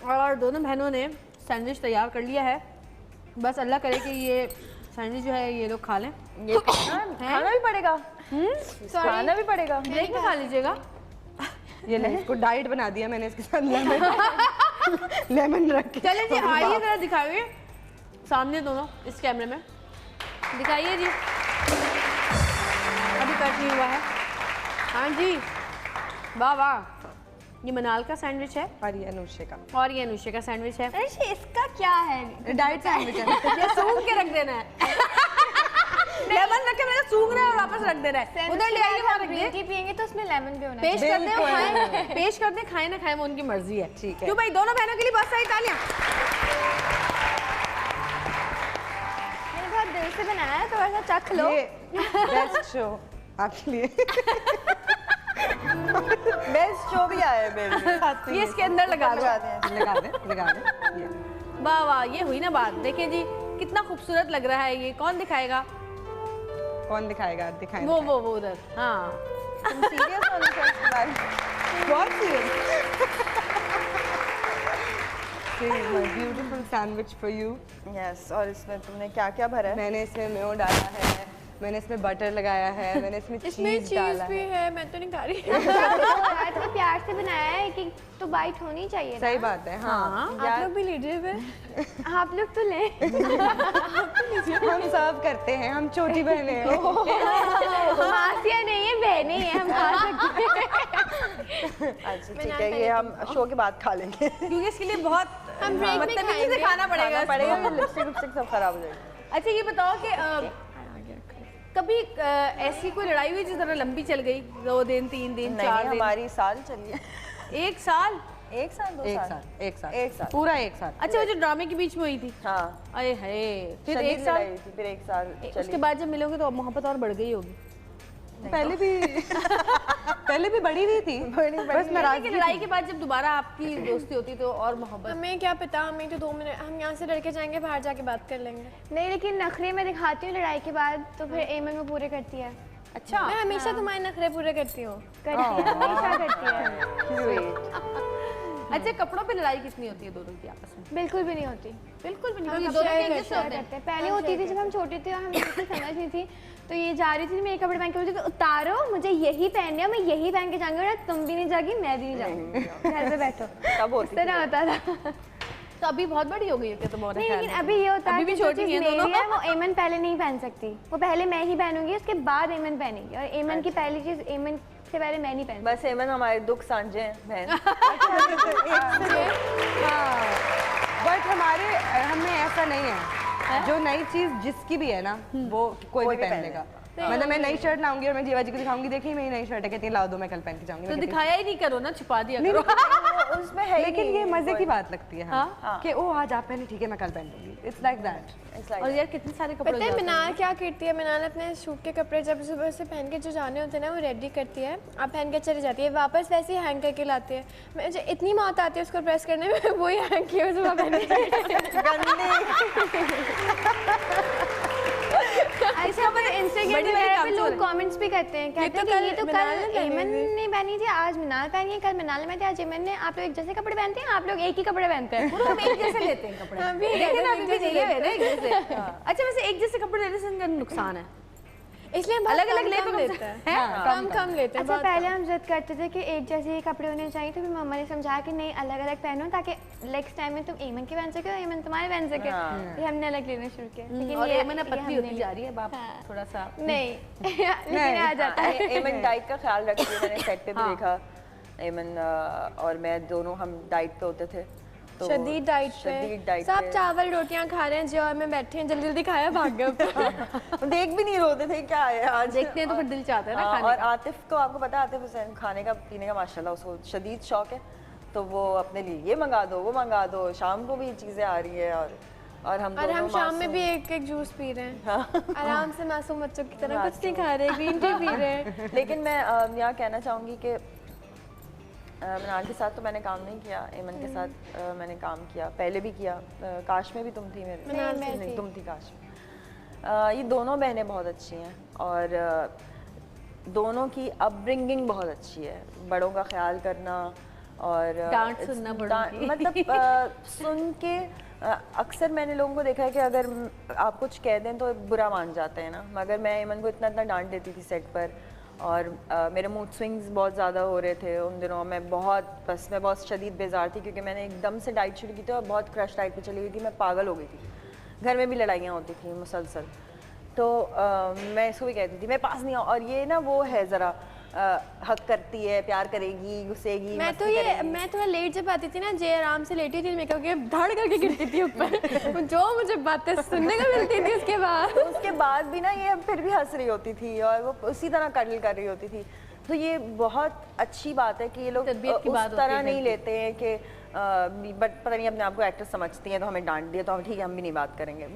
और दोनों बहनों ने सैंडविच तैयार कर लिया है। बस अल्लाह करे कि ये सैंडविच जो है ये लोग खा लें। ये खाना भी पड़ेगा, खाना भी पड़ेगा। ब्रेक में खा लीजिएगा। ये ले, इसको डाइट बना दिया मैंने इसके साथ लेमन रख के। चलिए जी, आइए जरा दिखाइए सामने दोनों इस कैमरे में दिखाइए जी। अभी कट नहीं हुआ है। हाँ जी, वाह वाह। ये मनाल का सैंडविच है और ये अनुष्य का, और ये अनुष्य का सैंडविच है। अरे इसका क्या है? डाइट सैंडविच है। ये सूंघ के रख देना है। लेमन रख के मैंने सूंघना है और वापस रख देना है। उधर ले आइए, वहाँ रख ग्रीन टी पियेंगे तो उसमें लेमन भी होना पेश कर दें, खाएं, पेश कर दें, खाएं ना खाएं वो उनकी मर्जी है। ठीक है। क्यों भाई, दोनों बहनों के लिए बहुत सारी तालियां। मैंने बहुत दिल से बनाया है, थोड़ा सा चख लो। बेस्ट शो आपके लिए। बेस्ट शो भी आया है मेरे लिए। ये इसके अंदर लगा दो। लगा दे। वाह वाह, ये हुई ना बात। देखिए जी कितना खूबसूरत लग रहा है ये। कौन दिखाएगा? कौन दिखाएगा? दिखाएंगे वो उधर। हाँ, तुम सीरियस होने से इसके बारे में? बहुत serious. Beautiful sandwich for you. Yes, और इसमें तुमने क्या क्या भरा है? मैंने इसमें मेयो डाला है, मैंने इसमें बटर लगाया है, मैंने इसमें चीज डाला भी है। है, मैं तो नहीं खा रही। तो प्यार से बनाया है कि तो बाइट होनी चाहिए। सही बात है। हाँ, आप लोग भी लीजिए फिर। आप लोग तो ले। हम सर्व करते हैं, हम छोटी बहनें हैं। मासिया नहीं है, बहनें हैं, हम खा सकते हैं। अच्छा ठीक है, ये हम शो के बाद खा लेंगे क्योंकि इसके लिए बहुत हम ब्रेक में बदतमीजी से खाना पड़ेगा। लिपस्टिक सब खराब हो जाएगी। अच्छा ये बताओ कि कभी ऐसी कोई लड़ाई हुई जिस तरह लंबी चल गई, 2 दिन 3 दिन 4 दिन? हमारी साल चली है। 1 साल? 1 साल 2 साल? एक साल पूरा 1 साल। अच्छा, वो जो ड्रामे के बीच में हुई थी। हाँ, अरे है, फिर 1 साल, फिर 1 साल चली। उसके बाद जब मिलोगे तो मोहब्बत और बढ़ गई होगी। पहले भी बढ़ी हुई थी, बस नाराजगी। लड़ाई के बाद जब दोबारा आपकी दोस्ती होती तो और मोहब्बत। हमें क्या पता, हमें तो 2 मिनट, हम यहाँ से लड़के जाएंगे, बाहर जाके बात कर लेंगे। नहीं, लेकिन नखरे में दिखाती हूँ लड़ाई के बाद, तो फिर एमन में पूरे करती है। अच्छा, मैं हमेशा तुम्हारे नखरे पूरे करती हूँ। हमेशा करती है। अच्छा, कपड़ों पे लड़ाई कितनी होती है दोनों की आपस में? बिल्कुल भी नहीं होती। बिल्कुल भी नहीं हम होती। दोनों शेयर एक कैसे होते हैं? करते हैं। पहले होती थी जब हम छोटे थे और हमें कुछ समझ नहीं थी, तो ये जा रही थी मेरे कपड़े पहन के, बोलती थी उतारो, मुझे यही पहनने है, मैं यही पहन के जाऊंगी, और तुम भी नहीं जागी, मैं भी नहीं जाऊंगी, घर पे बैठो। तब होती तरह होता था। तो अभी बहुत बड़ी हो गई है क्या तुम्हारे? नहीं, लेकिन अभी ये होता है अभी भी छोटी है दोनों। वो एमन पहले नहीं पहन सकती, वो पहले मैं ही पहनूंगी, उसके बाद एमन पहनेगी, और एमन की पहली चीज एमन से पहले मैं नहीं पहनती। बस एमन हमारे दुख साझे हैं बहन। बट हमें ऐसा नहीं है, जो नई चीज जिसकी भी है ना वो कोई भी पहन लेगा। मतलब मैं नई शर्ट लाऊंगी और मैं जीवा जी को दिखाऊंगी, देखिए मेरी नई शर्ट है, कहती है लाओ दो, मैं कल पहन के जाऊंगी। तो दिखाया ही नहीं करो ना, छुपा दिया करो। उसमें है, लेकिन ये मजे की बात लगती है कि ओ आज आप पहने, ठीक है मैं कल पहन लूंगी। It's like that. और यार कितने सारे कपड़े। पता है मिनाल क्या करती है? मिनाल अपने सूट के कपड़े जब सुबह से पहन के जो जाने होते हैं ना, वो रेडी करती है, आप पहन के चली जाती है, वापस वैसे ही हैंग करके लाती है। मुझे इतनी मौत आती है उसको प्रेस करने में, वही हैंग किया सुबह पहन के। ऐसा पर इंस्टाग्राम पे लोग कमेंट्स भी करते हैं, कहते हैं कि ये तो कल एमन ने पहनी थी, आज मिनाल पहनी है, कल मिनाल में थी, आज एमन ने। आप लोग एक जैसे कपड़े पहनते हैं? आप लोग एक ही कपड़े पहनते हैं? हम एक जैसे लेते हैं कपड़े। लेकिन अभी भी चाहिए है ना एक जैसे। अच्छा, वैसे एक जैसे कपड़े लेने से इनका नुकसान है, इसलिए अलग अलग लेते हैं, कम लेते हैं। अच्छा, पहले हम जिद करते थे कि एक जैसे ही कपड़े होने चाहिए, तो फिर मम्मा ने समझाया कि नहीं, अलग अलग पहनो, ताकि नेक्स्ट टाइम में तुम एमन के पहन सके और एमन तुम्हारे पहन सके। फिर हमने अलग लेने शुरू किया, लेकिन और ये एमन अब पतली होती जा रही है, बाप थोड़ा सा नहीं, लेकिन आ जाता है। एमन डाइट का ख्याल रखती है, मैंने सेट पे भी देखा एमन और मैं दोनों हम डाइट पे होते थे, तो शदीद डाइट पे सब चावल रोटियां खा रहे हैं, जो में बैठे हैं, जल्दी जल्दी खाया, भाग गए। देख भी नहीं रोते थे क्या है आज, देखते हैं तो फिर दिल चाहता है ना खाने और आतिफ को आपको पता है, आतिफ हुसैन खाने का पीने का माशाल्लाह उसको शदीद शौक है, तो वो अपने लिए ये मंगा दो, वो मंगा दो, शाम को भी चीजें आ रही है, और हम शाम में भी एक एक जूस पी रहे हैं, आराम से मासूम बच्चों की तरह, कुछ नहीं खा रहे, ग्रीन टी पी रहे हैं। लेकिन मैं यहाँ कहना चाहूँगी कि मिनाल के साथ तो मैंने काम नहीं किया, एमन के साथ मैंने काम किया, पहले भी किया, काश में भी तुम थी मेरे, नहीं तुम थी काश में। ये दोनों बहनें बहुत अच्छी हैं और दोनों की अपब्रिंगिंग बहुत अच्छी है, बड़ों का ख्याल करना, और डांट सुनना पड़ेगी। मतलब सुन के अक्सर मैंने लोगों को देखा है कि अगर आप कुछ कह दें तो बुरा मान जाते हैं ना, मगर मैं ईमन को इतना डांट देती थी सेट पर, और मेरे मूड स्विंग्स बहुत ज़्यादा हो रहे थे उन दिनों। मैं बहुत शदीद बेजार थी क्योंकि मैंने एकदम से डाइट शुरू की थी और बहुत क्रश डाइट पे चली गई थी। मैं पागल हो गई थी, घर में भी लड़ाइयाँ होती थी मुसलसल। तो मैं इसको भी कहती थी मैं पास नहीं आऊँ, और ये ना वो है ज़रा हक करती है, प्यार करेगी, गुस्सेगी। मैं थोड़ा लेट जब आती थी ना, जे आराम से लेटी थी, मैं कभी धड़ करके गिरती थी ऊपर जो मुझे बातें सुनने को मिलती थी। उसके बाद भी ना ये फिर भी हंस रही होती थी और वो उसी तरह कडल कर रही होती थी। तो ये बहुत अच्छी बात है कि ये लोग उस तरह नहीं लेते हैं कि बट पता नहीं अपने आप को एक्टर समझती हैं तो हमें डांट दिया तो ठीक है हम भी नहीं बात करेंगे।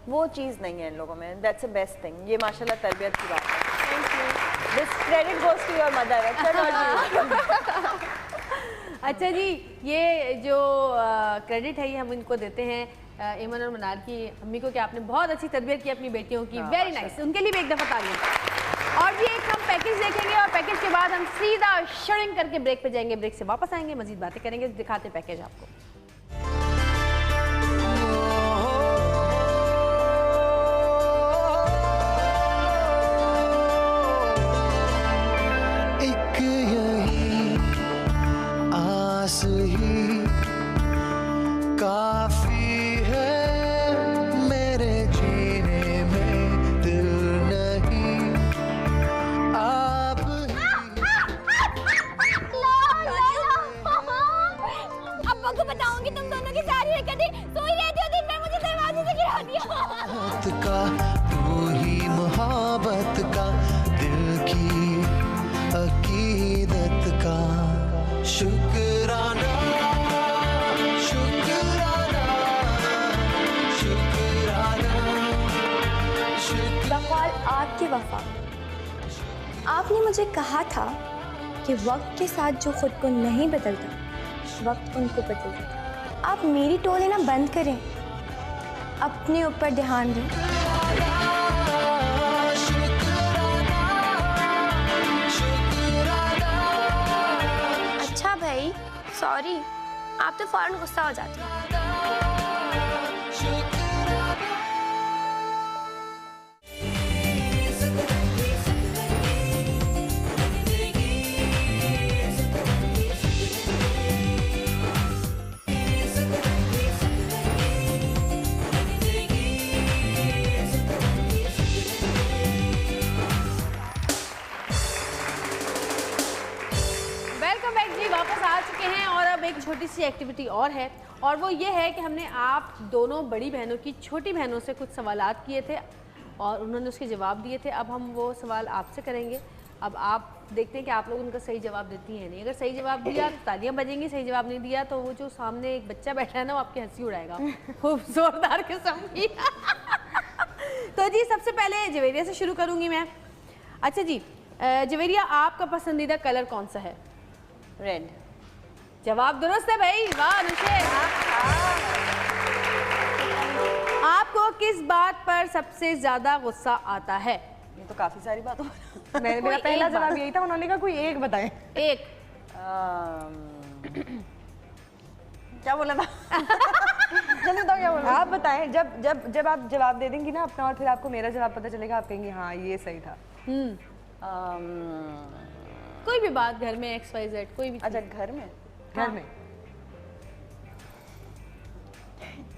वो चीज़ नहीं है इन लोगों में। That's the best thing. ये माशाल्लाह तरबियत की बात है। Thank you. This credit goes to your mother, अच्छा जी, ये जो क्रेडिट है ये हम इनको देते हैं ईमन और मनार की अम्मी को कि आपने बहुत अच्छी तरबियत की अपनी बेटियों की। वेरी नाइस, उनके लिए भी एक दफ़ा तालियां। और जी एक हम पैकेज देखेंगे और पैकेज के बाद हम सीधा शड़िंग करके ब्रेक पे जाएंगे। ब्रेक से वापस आएंगे, मजीद बातें करेंगे, दिखाते पैकेज आपको। ही काफी है मेरे जीने में, दिल नहीं आप अब्बा को बताऊंगी तुम दोनों की सारी हरकतें। सोई रही थी दिन में, मुझे दरवाजे से गिरा दिया। का तू ही मोहब्बत का, दिल की अकीदत का शुक्राना, शुक्राना, शुक्राना, बकौल आपकी वफा, आपने मुझे कहा था कि वक्त के साथ जो खुद को नहीं बदलता, वक्त उनको बदलता। आप मेरी टोले ना बंद करें, अपने ऊपर ध्यान दें। अच्छा भाई, सॉरी, आप तो फौरन गुस्सा हो जाते हैं। एक छोटी सी एक्टिविटी और है, और वो ये है कि हमने आप दोनों बड़ी बहनों की छोटी बहनों से कुछ सवालात किए थे और उन्होंने उसके जवाब दिए थे। अब हम वो सवाल आपसे करेंगे। अब आप देखते हैं कि आप लोग उनका सही जवाब देती हैं नहीं। अगर सही जवाब दिया तो तालियां बजेंगी, सही जवाब नहीं दिया तो वो जो सामने एक बच्चा बैठा है ना वो आपकी हंसी उड़ाएगा खूब जोरदार किस्म की। तो जी सबसे पहले जवेरिया से शुरू करूँगी मैं। अच्छा जी जवेरिया, आपका पसंदीदा कलर कौन सा है? रेड। जवाब दुरुस्त है भाई, वाह अनुशेर। आपको किस बात पर सबसे ज्यादा गुस्सा आता है? ये तो काफी सारी बातों पर। मेरा पहला जवाब यही था, उन्होंने कहा कोई एक बताएं। एक क्या बोला था? जल्दी बताओ क्या बोला। आप बताएं। जब आप जवाब दे देंगी ना अपना और फिर आपको मेरा जवाब पता चलेगा, आप कहेंगी हाँ ये सही था। कोई भी बात, घर में XYZ कोई भी। अच्छा घर में? घर में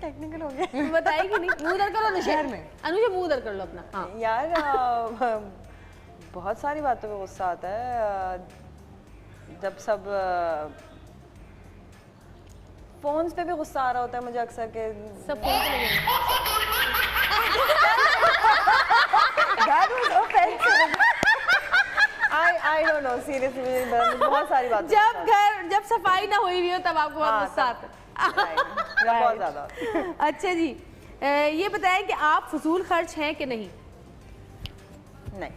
टेक्निकल हो गया। बताएगी नहीं, मुंह उधर करो। घर में अनुजा मुंह उधर कर लो अपना। हाँ यार बहुत सारी बातों पे गुस्सा आता है। जब सब फोन्स पे भी गुस्सा आ रहा होता है मुझे अक्सर के सब फोन पे लगे। I don't know, seriously, बहुत सारी बातें। जब सफाई ना हुई हो तब आपको बहुत गुस्सा आता है। बहुत ज़्यादा। अच्छा जी ये बताएं कि आप फजूल खर्च हैं कि नहीं? नहीं।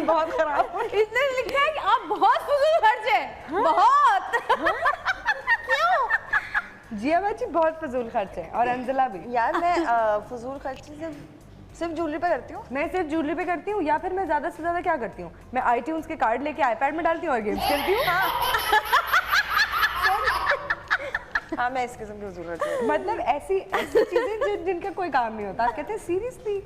बहुत खराब। इसने लिखा है कि आप बहुत फजूल खर्च हैं। बहुत। जिया बाजी बहुत फजूल खर्च है और अंजला भी। यार मैं फजूल खर्ची सिर्फ ज्वेलरी पे करती हूँ? मैं सिर्फ ज्वेलरी पे करती हूँ, या फिर मैं ज़्यादा से ज़्यादा क्या करती हूँ, मैं iTunes के कार्ड लेके iPad में डालती हूँ और गेम्स खेलती हूँ। हाँ, मैं इस किस्म की जरूरत है। मतलब ऐसी चीजें जिनका कोई काम नहीं होता। आप कहते हैं सीरियसली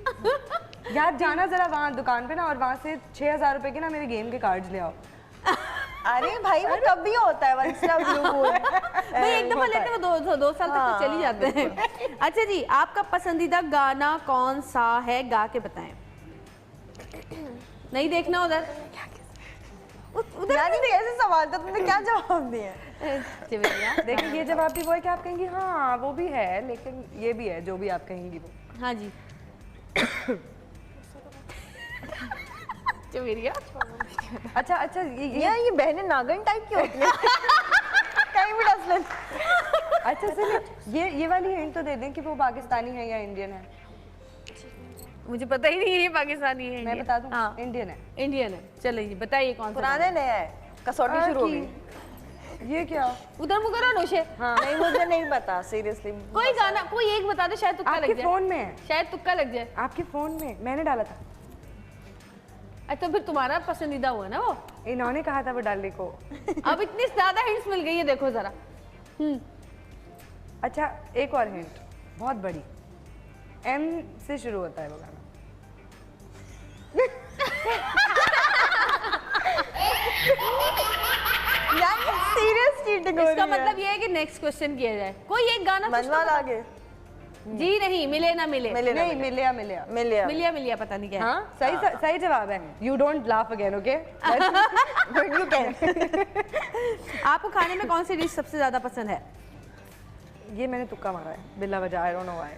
यार, जाना जरा वहाँ दुकान पे ना, और वहाँ से 6000 रुपए के ना मेरे गेम के कार्ड्स ले आओ। अरे भाई, वो तब भी होता है once in a blue moon. भाई एक दफा लेते हैं, दो साल तक तो चल ही जाते हैं। अच्छा जी, आपका पसंदीदा गाना कौन सा है, गा के बताएं। नहीं देखना उधर यार, नहीं ऐसे सवाल था, तुमने क्या जवाब दिया? देखिए ये जवाब भी वो है कि आप कहेंगी हाँ वो भी है, लेकिन ये भी है जो भी आप कहेंगी वो। हाँ जी। अच्छा अच्छा, ये बहनें नागन टाइप की होती हैं। कहीं भी डस लें। अच्छा सुनिए, ये वाली हिंट तो दे दें कि वो पाकिस्तानी है या इंडियन है। मुझे पता ही नहीं है ये पाकिस्तानी है। मैं बता दूं? हाँ। इंडियन है। इंडियन है। चलिए बताइए कौन सा। पुराने नया है, कसौटी शुरू हो गई। ये क्या? उधर मुँह करो नोशे। हाँ। नहीं, मुझे नहीं पता सीरियसली। कोई गाना कोई एक बता दो, शायद तुक्का लग जाए। आपके फोन में है? शायद तुक्का लग जाए। आपके फोन में मैंने डाला था। अच्छा, फिर तुम्हारा पसंदीदा हुआ ना वो? इन्होंने कहा था वो डालने को। अब इतनी ज्यादा हिंट्स मिल गई है, देखो जरा। अच्छा एक और हिंट, बहुत बड़ी, M से शुरू होता है वो गाना। सीरियस चीटिंग हो रही है। इसका मतलब ये है कि नेक्स्ट क्वेश्चन किया जाए। कोई एक गाना मनवाल आगे। जी नहीं, मिले ना मिले। नहीं, मिलिया मिलिया मिलिया मिलिया मिलिया, पता नहीं क्या। हाँ सही जवाब है। You don't laugh again, okay? You can. आपको खाने में कौन सी डिश सबसे ज्यादा पसंद है? ये मैंने तुक्का मारा है, बिल्ला वजह, I don't know why.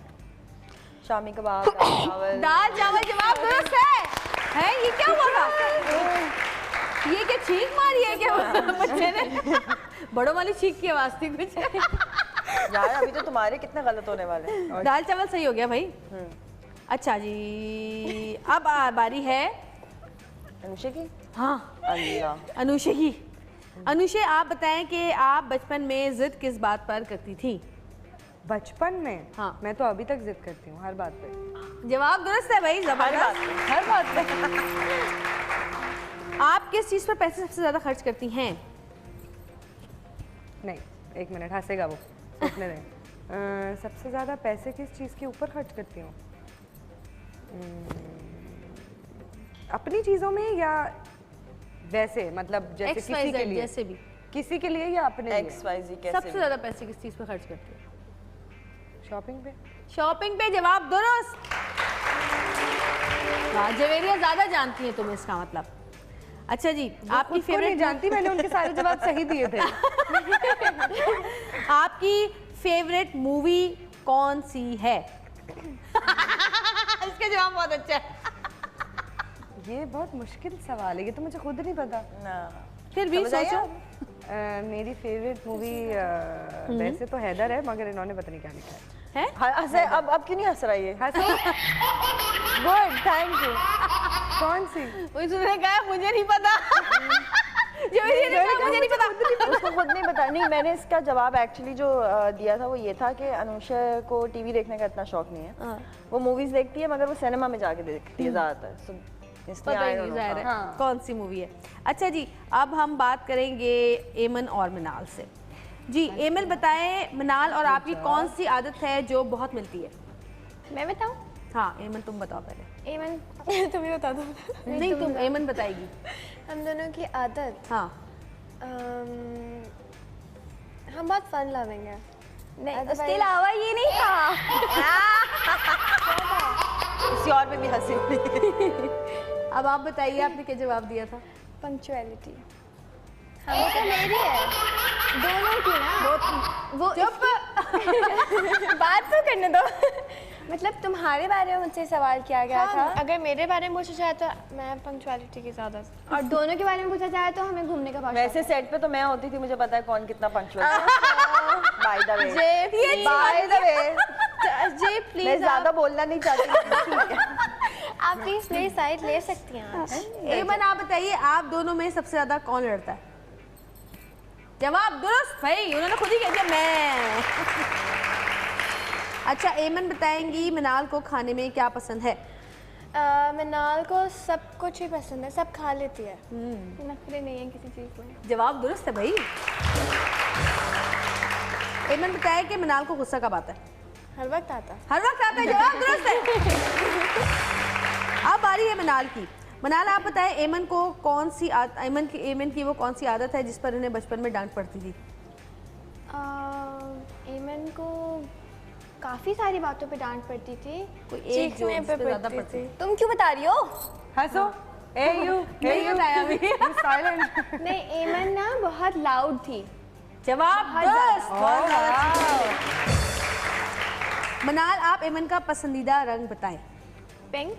Shami kebab, चावल। दाल चावल जवाब दुरुस्त है? ये क्या हुआ था? ये क्या छींक मारी है क्या बच्चे ने? बड़ों वाली छींक की आवाज थी कुछ। यार अभी तो तुम्हारे कितने गलत होने वाले हैं। दाल चावल सही हो गया भाई। अच्छा जी, अब बारी है अनुषा की। हाँ, अल्लाह। अनुषा की। अनुषा, आप बताएं कि आप बचपन में जिद किस बात पर करती थी? बचपन में? हाँ। मैं तो अभी तक जिद करती हूँ हर बात पे। जवाब दुरुस्त है भाई, जबरदस्त। हर बात पे। आप किस चीज पर पैसे सबसे ज्यादा खर्च करती हैं? नहीं, एक मिनट, हंसेगा वो, सोचने दें। सबसे ज्यादा पैसे किस चीज के ऊपर खर्च करती हूँ? अपनी चीजों में या वैसे, मतलब जैसे किसी के लिए, जैसे भी, किसी के लिए या अपने लिए? XYZ कैसे? सबसे ज्यादा पैसे किस चीज पर खर्च करती हो? शॉपिंग पे। शॉपिंग पे जवाब दुरुस्त। जवेरिया ज्यादा जानती हैं तुम, इसका मतलब। अच्छा जी, आपकी फेवरेट नहीं जानती, मैंने उनके सारे जवाब सही दिए थे। आपकी फेवरेट मूवी कौन सी है? इसका जवाब बहुत अच्छा है। ये बहुत मुश्किल सवाल है, ये तो मुझे खुद नहीं पता ना। फिर भी सोचो। मेरी फेवरेट मूवी वैसे तो हैदर है, मगर इन्होंने पता नहीं क्या लिखा है। अब क्यों नहीं हंस रहा ये? Good, thank you. कौन सी? उसने कहा मुझे नहीं पता। मुझे नहीं पता। उसको खुद नहीं पता। नहीं, मैंने इसका जवाब एक्चुअली जो दिया था वो ये था कि अनुषा को टीवी देखने का इतना शौक नहीं है। वो मूवीज देखती है, मगर वो सिनेमा में जाके देखती है ज्यादातर। पता ही नहीं ज़ाहिर है कौन सी मूवी है। अच्छा जी, अब हम बात करेंगे एमन और मिनाल से। जी एमन बताएं, मिनाल और आपकी कौन सी आदत है जो बहुत मिलती है? मैं बताऊं? हाँ एमन तुम बताओ पहले। एमन तुम ही बता दो। नहीं, तुम एमन बताएगी। हम दोनों की आदत, हाँ, हम बहुत फन लविंग है। नहीं, उसके अलावा ये नहीं था। किसी और में भी हंसी। अब आप बताइए, आपने क्या जवाब दिया था? पंक्चुअलिटी। हमें तो मेरी है, दोनों की ना। वो बात तो करने दो। मतलब तुम्हारे बारे में मुझसे सवाल किया गया था। अगर मेरे बारे में पूछा जाए तो मैं पंक्चुअलिटी की ज़्यादा, और दोनों के बारे में पूछा जाए तो हमें घूमने का। वैसे सेट पे तो मैं होती थी, मुझे पता है कौन कितना पंक्चुअल है। By the way, by the way, जी प्लीज, मैं ज़्यादा बोलना नहीं चाहती। आप प्लीज मेरी साइड ले सकती हैं। एमन आप बताइए, आप दोनों में सबसे ज्यादा कौन लड़ता है? जवाब दुरुस्त भाई, उन्होंने खुद ही कह दिया मैं। अच्छा एमन बताएंगी, मिनाल को खाने में क्या पसंद है? मनाल को सब कुछ ही पसंद है, सब खा लेती है, नखरे नहीं है किसी चीज़ में। जवाब दुरुस्त है भाई। एमन बताया कि मनाल को गुस्सा कब आता है? हर वक्त आता है। हर वक्त आता है, जवाब दुरुस्त है। अब बारी है मनाल की। मनाल आप बताएं एमन को कौन सी एमन की वो कौन सी आदत है जिस पर उन्हें बचपन में डांट पड़ती थी? एमन को काफ़ी सारी बातों पे डांट पड़ती थी, कोई एक जो चीखने पे ज़्यादा पड़ती थी। तुम क्यों बता रही हो? हंसो। नहीं बताया अभी। साइलेंट। नहीं, एमन ना बहुत लाउड थी। जवाब दुरुस्त। मनाल आप एमन का पसंदीदा रंग बताएं। पिंक।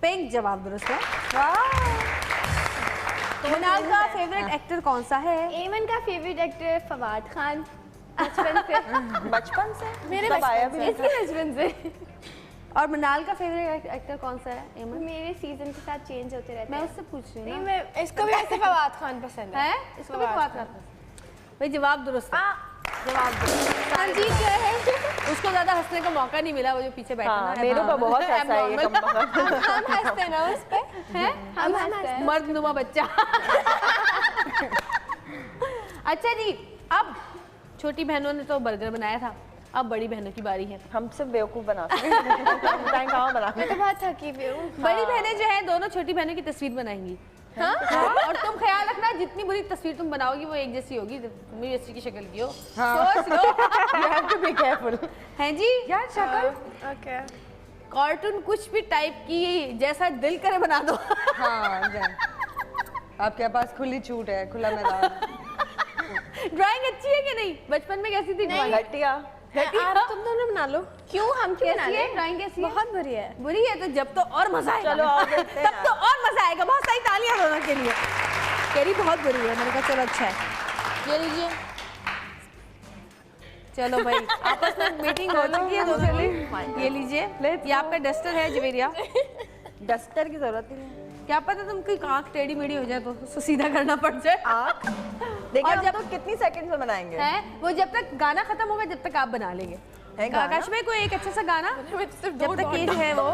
पिंक जवाब दुरुस्त है। मनाल का फेवरेट एक्टर कौन सा है? एमन का फेवरेट एक्टर फवाद खान। बचपन से। बचपन से मेरे बचपन से। और मनाल का फेवरेट एक्टर कौन सा है? एमन मेरे सीजन के साथ चेंज होते रहते हैं। मैं उससे पूछ रही हूँ। नहीं, मैं इसको भी ऐसे फवाद खान पसंद है। इसको भी फवाद खान भाई। जवाब दुरुस्त है। जवाब दुरुस्त। हाँ जी, क्या है? उसको ज्यादा हंसने का मौका नहीं मिला, वो जो पीछे बैठा ना। मेरे ऊपर बहुत हंसा है ये हम हंसते हैं ना उस पे, हैं? हम हंसते हैं। मर्दनुमा बच्चा। अच्छा जी, अब छोटी बहनों ने तो बर्गर बनाया था, अब बड़ी बहनों की बारी है। हम सब बेवकूफ बनाते हैं। कहाँ बनाते मैं तो बहुत थकी हुई हूँ। बड़ी बहनें जो है दोनों छोटी बहनों की तस्वीर बनाएंगी। हाँ? और तुम ख्याल रखना जितनी बुरी तस्वीर तुम बनाओगी वो एक जैसी होगी, तुम भी जैसी की शक्ल की हो। सोच लो। You have to be careful। हैं जी? यार शक्ल। ओके। कार्टून कुछ भी टाइप की जैसा दिल करे बना दो। हाँ, आपके पास खुली छूट है, खुला मैदान। ड्राइंग अच्छी है कि नहीं? बचपन में कैसी थी ड्राइंग? घटिया। आप तुम दोनों बना लो। क्यों? हम क्यों बना कैसी है ड्राइंग? कैसी है? बहुत बुरी है। बुरी है तो जब तो और मजा आएगा। चलो आओ देखते हैं। तब तो और मजा आएगा। बहुत सारी तालियां दोनों के लिए। कह रही बहुत बुरी है, मैंने कहा चलो अच्छा है। ये लीजिए। चलो भाई आपस में मीटिंग हो चुकी है दोनों की। ये लीजिए, ये आपका डस्टर है जवेरिया। डस्टर की जरूरत ही नहीं। क्या पता तुमकी आँख टेढ़ी मेढ़ी हो जाए तो उसको सीधा करना पड़ जाए। आँख देखिए हम तो कितनी सेकंड में बनाएंगे हैं? वो जब तक गाना खत्म होगा जब तक आप बना लेंगे। आकाश में कोई एक अच्छा सा गाना जब तक ये जो है वो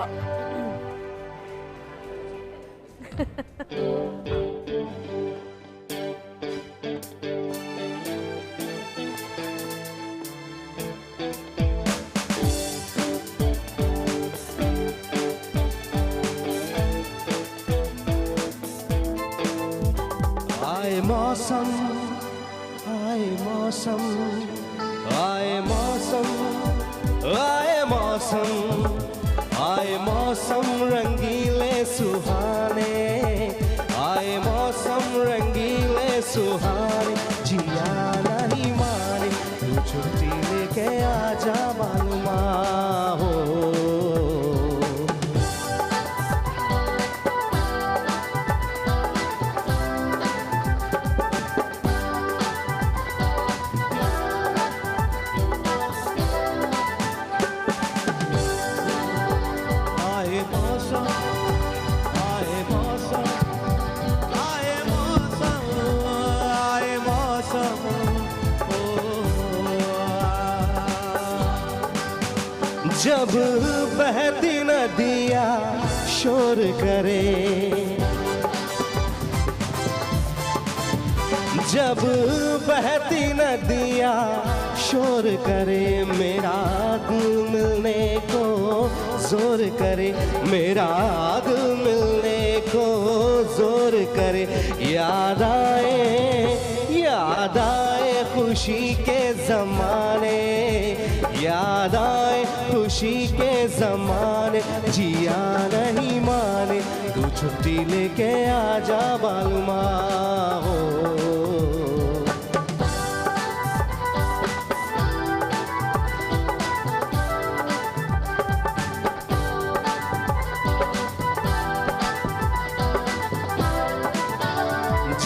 आए मौसम, आए मौसम, आए मौसम, आए मौसम, आए मौसम रंगीले सुहाने, आए मौसम रंगीले सुहाने, जिया नहीं माने तू छुट्टी लेके आजा मालूमा हो। जब बहती नदिया शोर करे, जब बहती नदिया शोर करे, मेरा दिल मिलने को जोर करे, मेरा दिल मिलने को जोर करे, याद आए खुशी के ज़माने, याद आए खुशी के ज़माने, जिया नहीं माने तू छुट्टी लेके आजा मालूमा हो।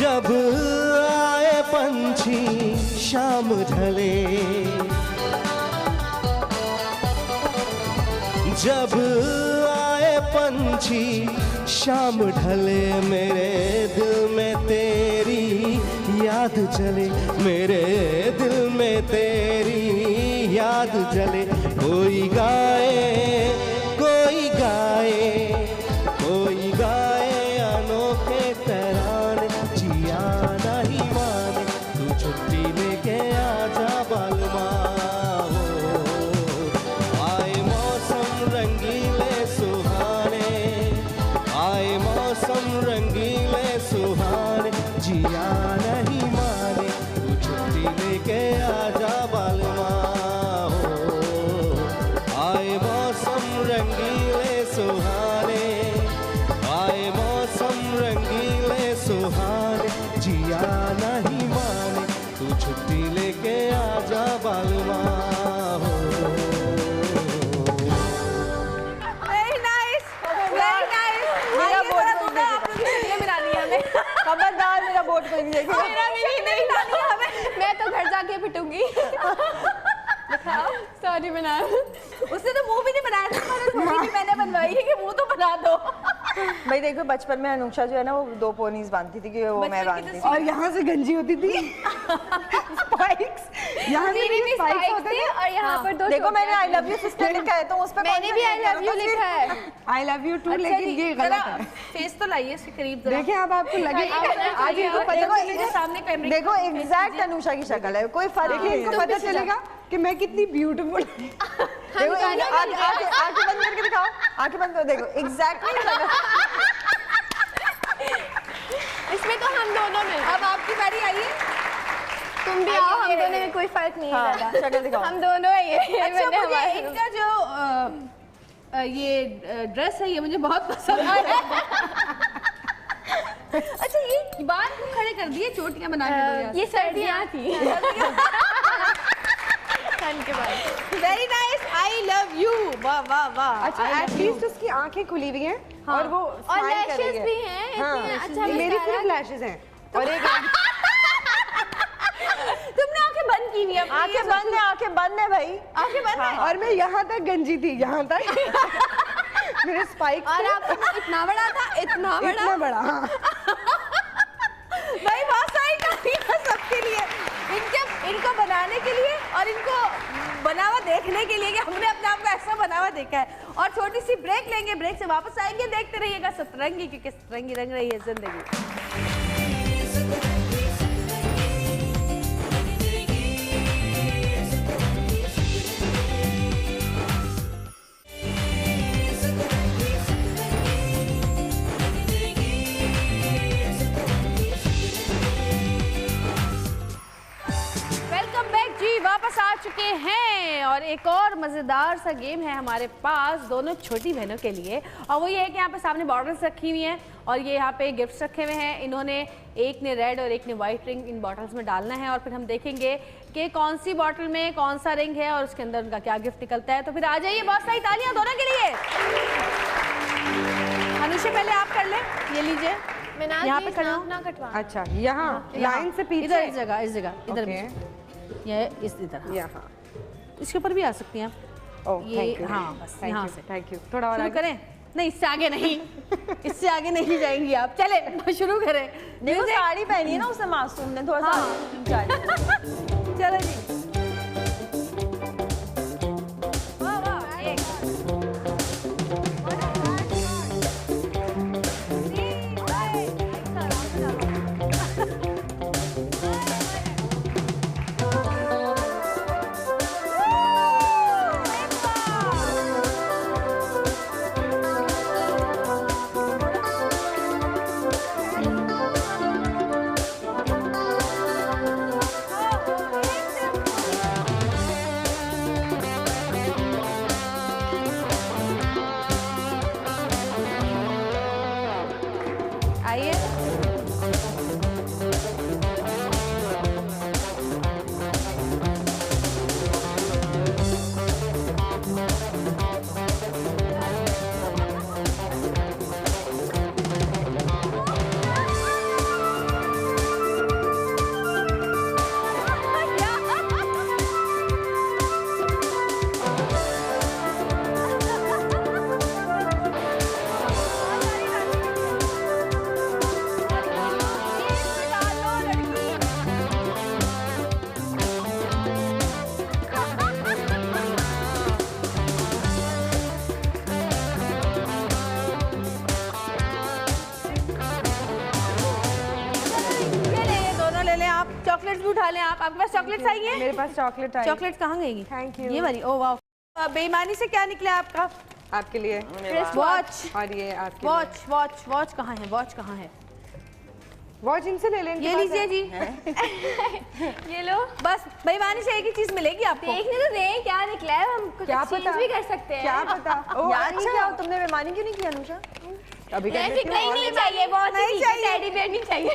जब आए पंछी शाम ढले, जब आए पंछी शाम ढले, मेरे दिल में तेरी याद चले, मेरे दिल में तेरी याद जले, कोई गाए, कोई गाए, मालवा हो। Very nice, very nice. मेरा बोर्ड आप लोग ये मिलानी है हमें। खबरदार मेरा बोर्ड कोई नहीं देखेगा। मेरा भी नहीं मिलानी है हमें। मैं तो घर जाके पिटूंगी। सॉरी बना, उसने तो मुंह भी नहीं बनाया था, थोड़ी भी मैंने बनवाई है कि मुंह तो बना दो। भाई देखो बचपन में अनुषा जो है ना वो 2 पोनीज बांधती थी कि वो मैं बांधती थी। और यहाँ से गंजी होती थी स्पाइक्स, यहाँ से भी स्पाइक्स होते थे और यहाँ पर 2 देखो मैंने आई लव यू सिस्टर लिखा है तो उस पे मैंने भी आई लव यू लिखा है। आई लव यू टू, लेकिन ये गलत है। फेस तो लाइए इसके करीब। देखिए अब आपको लगेगा आज इनको पता चलेगा, सामने कैमरे देखो एग्जैक्ट अनुषा की शक्ल है, कोई फर्क नहीं इनको पता चलेगा कि मैं कितनी ब्यूटीफुल। देखो आंखें बंद करके दिखाओ, आंखें बंद करो, देखो एग्जैक्टली इसमें तो हम दोनों में। अब आपकी बारी आई है, तुम भी आओ, हम दोनों में कोई फर्क नहीं है दादा। शक्ल दिखाओ। हम दोनों ही हैं। अच्छा मुझे इनका जो ये ड्रेस है ये मुझे बहुत पसंद आया। अच्छा ये बाल को खड़े कर दिए, चोटियां बना के दो यार। ये सर्दियाँ थी। ठंड के बाद। Very nice, I love you. वाह वाह वाह। अच्छा एटलीस्ट उसकी आंखें खुली हुई हैं और वो और स्माइल कर रही लैशेस है। भी हैं। हाँ, अच्छा मेरी सिर्फ लैशेस हैं और एक तुमने आंखें बंद की हुई है। आंखें बंद है, आंखें बंद है भाई, आंखें बंद है। और मैं यहाँ तक गंजी थी, यहाँ तक मेरे स्पाइक और आपका इतना बड़ा था, इतना बड़ा। हाँ। भाई बहुत सारी तालियां सबके लिए, इनको बनाने के लिए और इनको बनावा देखने के लिए कि हमने अपने आप को ऐसा बनावा देखा है। और छोटी सी ब्रेक लेंगे, ब्रेक से वापस आएंगे, देखते रहिएगा सतरंगी, क्योंकि सतरंगी रंग रही है जिंदगी। वापस आ चुके हैं और एक और मज़ेदार सा गेम है हमारे पास दोनों छोटी बहनों के लिए, और वो ये है कि यहाँ पे सामने बॉटल्स रखी हुई हैं और ये यहाँ पे गिफ्ट्स रखे हुए हैं। इन्होंने एक ने रेड और एक ने वाइट रिंग इन बॉटल्स में डालना है और फिर हम देखेंगे कि कौन सी बॉटल में कौन सा रिंग है और उसके अंदर उनका क्या गिफ्ट निकलता है। तो फिर आ जाइए, बहुत सारी तालियां दोनों के लिए। अनुषा पहले आप कर लें, ये लीजिए, यहाँ पे खड़ा ना कटवा। अच्छा यहाँ लाइन से पीछे, इधर इस जगह इधर ये इस तरह यहाँ इसके ऊपर भी आ सकती हैं आप। ये हाँ बस यहाँ से। Thank you. थोड़ा और शुरू करें? नहीं इससे आगे नहीं, इससे आगे नहीं जाएंगी आप। चले शुरू करें। देखो साड़ी पहनी है ना उसने, मासूम ने थोड़ा सा। चलो जी। चॉकलेट्स भी उठा लें आप। आपके पास चॉकलेट्स आई हैं? मेरे पास चॉकलेट आई। चॉकलेट्स कहाँ गई? Thank you. ये वाली। ओ वाह, बेईमानी से क्या निकला आपका? आपके लिए वॉच। और ये आपके वॉच वॉच वॉच कहाँ है? वॉच कहाँ है? वॉच इनसे ले लें। ये लीजिए जी। ये लो। बस बेईमानी से एक ही चीज मिलेगी आपको। देखने तो दें क्या निकला है, हम कुछ चेंज भी कर सकते हैं। क्या पता। यार क्या तुमने बेईमानी क्यों नहीं की अनुषा? अभी नहीं चाहिए, बहुत नहीं चाहिए, टेडी बेयर नहीं चाहिए।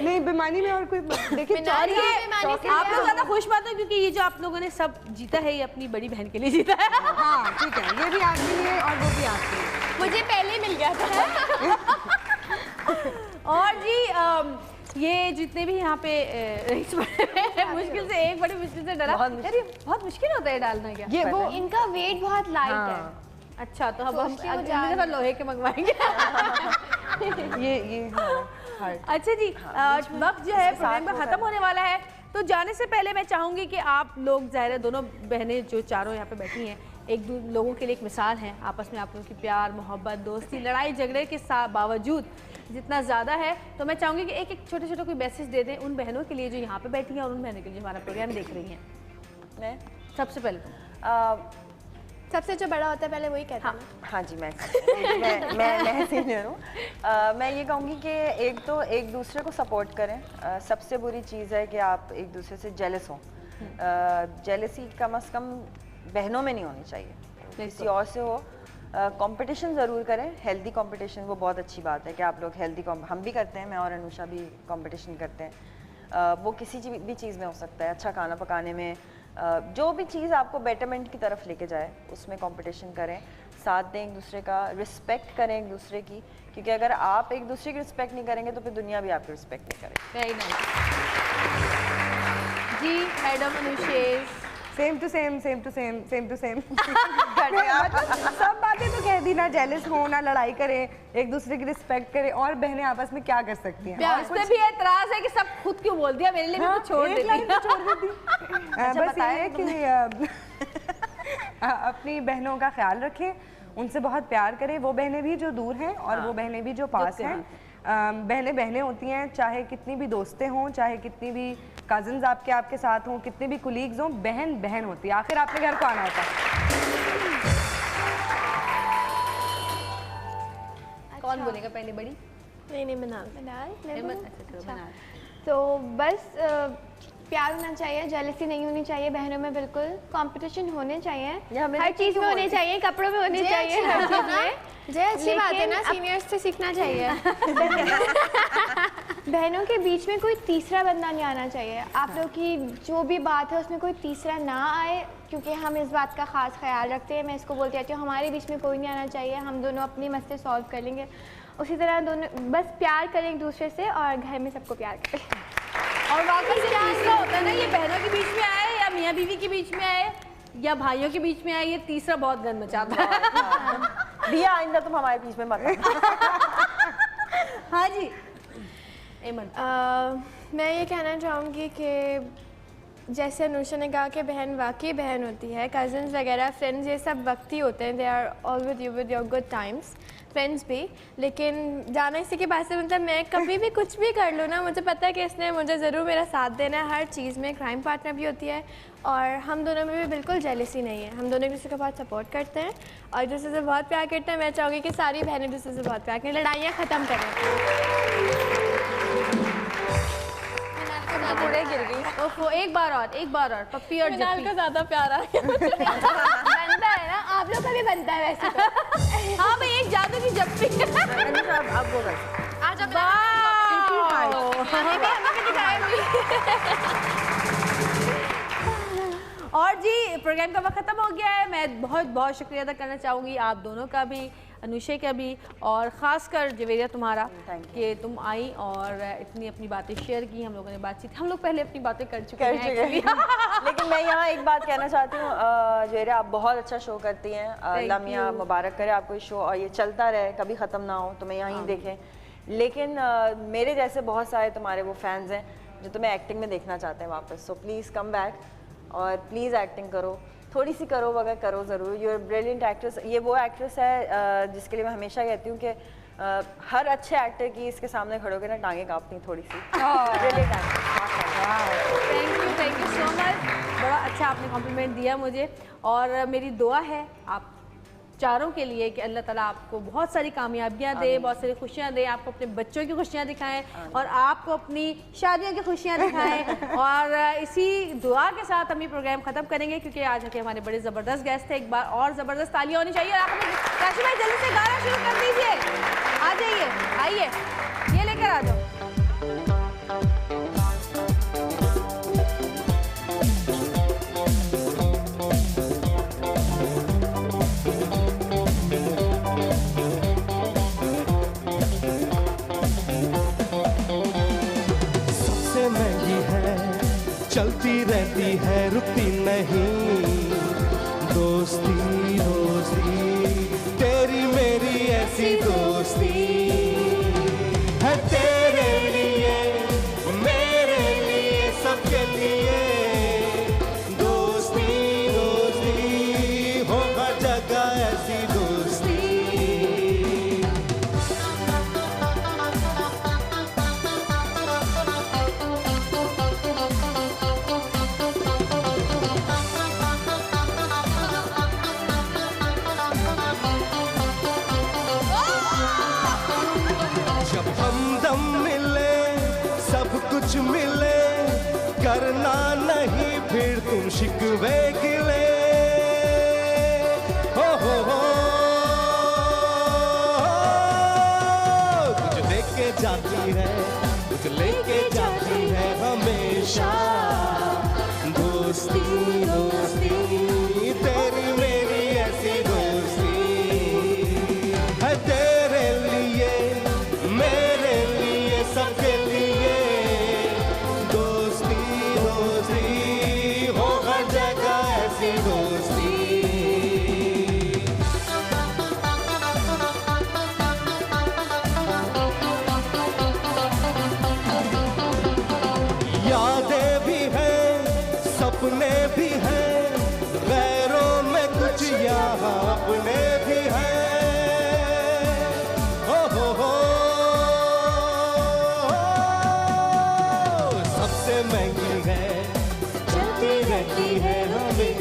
नहीं बेमानी में और कोई देखिए और ये आप लोग ज्यादा खुश बात है क्योंकि ये जो आप लोगों ने सब जीता है ये अपनी बड़ी बहन के लिए जीता है। हाँ ठीक है, ये भी आपके लिए और वो भी आपके लिए। मुझे पहले ही मिल गया था। और जी ये जितने भी यहाँ पे मुश्किल से एक बड़ी मुश्किल से डाला, बहुत मुश्किल होता है डालना क्या? ये वो इनका वेट बहुत लाइट है। अच्छा तो अब हम अगली दफा लोहे के मंगवाएंगे। ये अच्छा जी वक्त जो है प्रोग्राम का खत्म होने वाला है, तो जाने से पहले मैं चाहूंगी कि आप लोग ज़ाहिर है दोनों बहनें जो चारों यहाँ पे बैठी हैं एक लोगों के लिए एक मिसाल हैं, आपस में आप लोगों की प्यार मोहब्बत दोस्ती लड़ाई झगड़े के बावजूद जितना ज़्यादा है, तो मैं चाहूँगी कि एक एक छोटे छोटे कोई मैसेज दे दें उन बहनों के लिए जो यहाँ पे बैठी हैं और उन बहनों के लिए हमारा प्रोग्राम देख रही हैं। मैं सबसे पहले सबसे जो बड़ा होता है पहले वही कहता है। हाँ जी मैं सीनियर हूँ। मैं ये कहूँगी कि एक तो एक दूसरे को सपोर्ट करें। सबसे बुरी चीज़ है कि आप एक दूसरे से जेलस हों। जेलसी कम से कम बहनों में नहीं होनी चाहिए, किसी और से हो। कंपटीशन ज़रूर करें, हेल्दी कंपटीशन, वो बहुत अच्छी बात है कि आप लोग हेल्दी हम भी करते हैं, मैं और अनुषा भी कंपटीशन करते हैं। वो किसी भी चीज़ में हो सकता है, अच्छा खाना पकाने में, जो भी चीज़ आपको बेटरमेंट की तरफ लेके जाए उसमें कंपटीशन करें, साथ दें एक दूसरे का, रिस्पेक्ट करें एक दूसरे की, क्योंकि अगर आप एक दूसरे की रिस्पेक्ट नहीं करेंगे तो फिर दुनिया भी आपकी रिस्पेक्ट नहीं करेगी। वेरी नाइस जी मैडम अनुशेष। सेम टू सेम सब बातें तो कह दी ना, जेलस हो ना, लड़ाई करें, एक दूसरे की रिस्पेक्ट करें, और बहनें आपस में क्या कर सकती हैं। उस पे भी एतराज है कि सब खुद क्यों बोल दिया, मेरे लिए भी कुछ छोड़ देती। बस ये है कि अपनी बहनों का ख्याल रखें, उनसे बहुत प्यार करें, वो बहनें भी जो दूर हैं और वो बहनें भी जो पास हैं। बहनें होती हैं, चाहे कितनी भी दोस्तें हों, चाहे कितनी भी कज़न्स आपके साथ हों, कितने भी कुलीग्स हों, बहन होती है, आखिर आपके घर को आना होता है। कौन बोलेगा पहले? बड़ी? नहीं बना। अच्छा। तो बस प्यार होना चाहिए, जेलसी नहीं होनी चाहिए बहनों में, बिल्कुल कंपटीशन होने चाहिए, हर चीज़ में होने चाहिए, कपड़ों में होने चाहिए, हर चीज़ में। जय अच्छी बात है ना, सीनियर्स से सीखना चाहिए। बहनों के बीच में कोई तीसरा बंदा नहीं आना चाहिए। आप लोग की जो भी बात है उसमें कोई तीसरा ना आए, क्योंकि हम इस बात का ख़ास ख्याल रखते हैं। मैं इसको बोलती रहती हूँ, हमारे बीच में कोई नहीं आना चाहिए, हम दोनों अपनी मसले सॉल्व कर लेंगे। उसी तरह दोनों बस प्यार करें एक दूसरे से और घर में सबको प्यार करें। और वाकई से तीसरा होता है ना, ये बहनों के बीच में आए या मियाँ बीवी के बीच में आए या भाइयों के बीच में आए, ये तीसरा बहुत गंद मचाता है। दिया आइंदा तुम हमारे बीच में मत। हाँ जी मैं ये कहना चाहूँगी कि जैसे अनुषा ने कहा कि बहन वाकई बहन होती है, कज़न्स वगैरह फ्रेंड्स ये सब वक्त ही होते हैं, they are all with you with your good times, friends भी। लेकिन जाना इसी के पास से मतलब मैं कभी भी कुछ भी कर लूँ ना, मुझे पता है कि इसने मुझे ज़रूर मेरा साथ देना है हर चीज़ में। क्राइम पार्टनर भी होती है और हम दोनों में भी बिल्कुल जेलसी नहीं है, हम दोनों एक दूसरे को बहुत सपोर्ट करते हैं और एक दूसरे से बहुत प्यार करते हैं। मैं चाहूँगी कि सारी बहनें एक दूसरे से बहुत प्यार करें, लड़ाइयाँ ख़त्म करें। गिर गई। एक बार और पप्पी और जप्पी का ज़्यादा प्यार आ गया। बनता है ना, आप लोग का भी बनता है वैसे तो। हाँ भाई, एक जादू की जप्पी। अब वो और जी प्रोग्राम का वक्त खत्म हो गया है। मैं बहुत शुक्रिया अदा करना चाहूँगी आप दोनों का भी, अनुषा का भी, और ख़ासकर जवेरिया तुम्हारा कि तुम आई और इतनी अपनी बातें शेयर की। हम लोगों ने बातचीत, हम लोग पहले अपनी बातें कर चुके हैं लेकिन मैं यहाँ एक बात कहना चाहती हूँ, जवेरिया आप बहुत अच्छा शो करती हैं, अल्लाह मियां मुबारक करे आपको शो और ये चलता रहे, कभी ख़त्म ना हो, तुम्हें यहीं देखें। लेकिन मेरे जैसे बहुत सारे तुम्हारे वो फैंस हैं जो तुम्हें एक्टिंग में देखना चाहते हैं वापस, सो प्लीज़ कम बैक और प्लीज़ एक्टिंग करो, थोड़ी सी करो मगर करो ज़रूर। You are brilliant actress. ये वो एक्ट्रेस है जिसके लिए मैं हमेशा कहती हूँ कि हर अच्छे एक्टर की इसके सामने खड़े होकर ना टांगे कांपती थोड़ी सी। Brilliant actress. Thank you so much, बड़ा अच्छा आपने कॉम्प्लीमेंट दिया मुझे। और मेरी दुआ है आप चारों के लिए कि अल्लाह ताला आपको बहुत सारी कामयाबियाँ दे, बहुत सारी खुशियाँ दे, आपको अपने बच्चों की खुशियाँ दिखाएं और आपको अपनी शादियों की खुशियाँ दिखाएं। और इसी दुआ के साथ हम ये प्रोग्राम ख़त्म करेंगे क्योंकि आज के हमारे बड़े ज़बरदस्त गेस्ट थे। एक बार और ज़बरदस्त तालियाँ होनी चाहिए। और आप काशी भाई जल्दी से गाना शुरू कर दीजिए, आ जाइए, आइए, ये लेकर आ जाओ। चलती रहती है रुकती नहीं, दोस्ती दोस्ती तेरी मेरी ऐसी दोस्ती है, तेरे लिए मेरे लिए सबके लिए, दोस्ती दोस्ती हो हर जगह ऐसी दोस्ती। जब हमदम मिले सब कुछ मिले, करना नहीं फिर तुम शिकवे गिले, हो कुछ लेके जाती है, कुछ लेके जाती है हमेशा, दोस्ती दोस्ती तेरी मेरी ऐसी दोस्ती है, तेरे लिए मेरे लिए सबके लिए, दोस्ती दोस्ती हो हर जगह ऐसी दोस्ती। यादें भी हैं सपने भी हैं, गैरों में कुछ यहाँ अपने भी हैं, हो सबसे महंगी है चलती रहती है हमें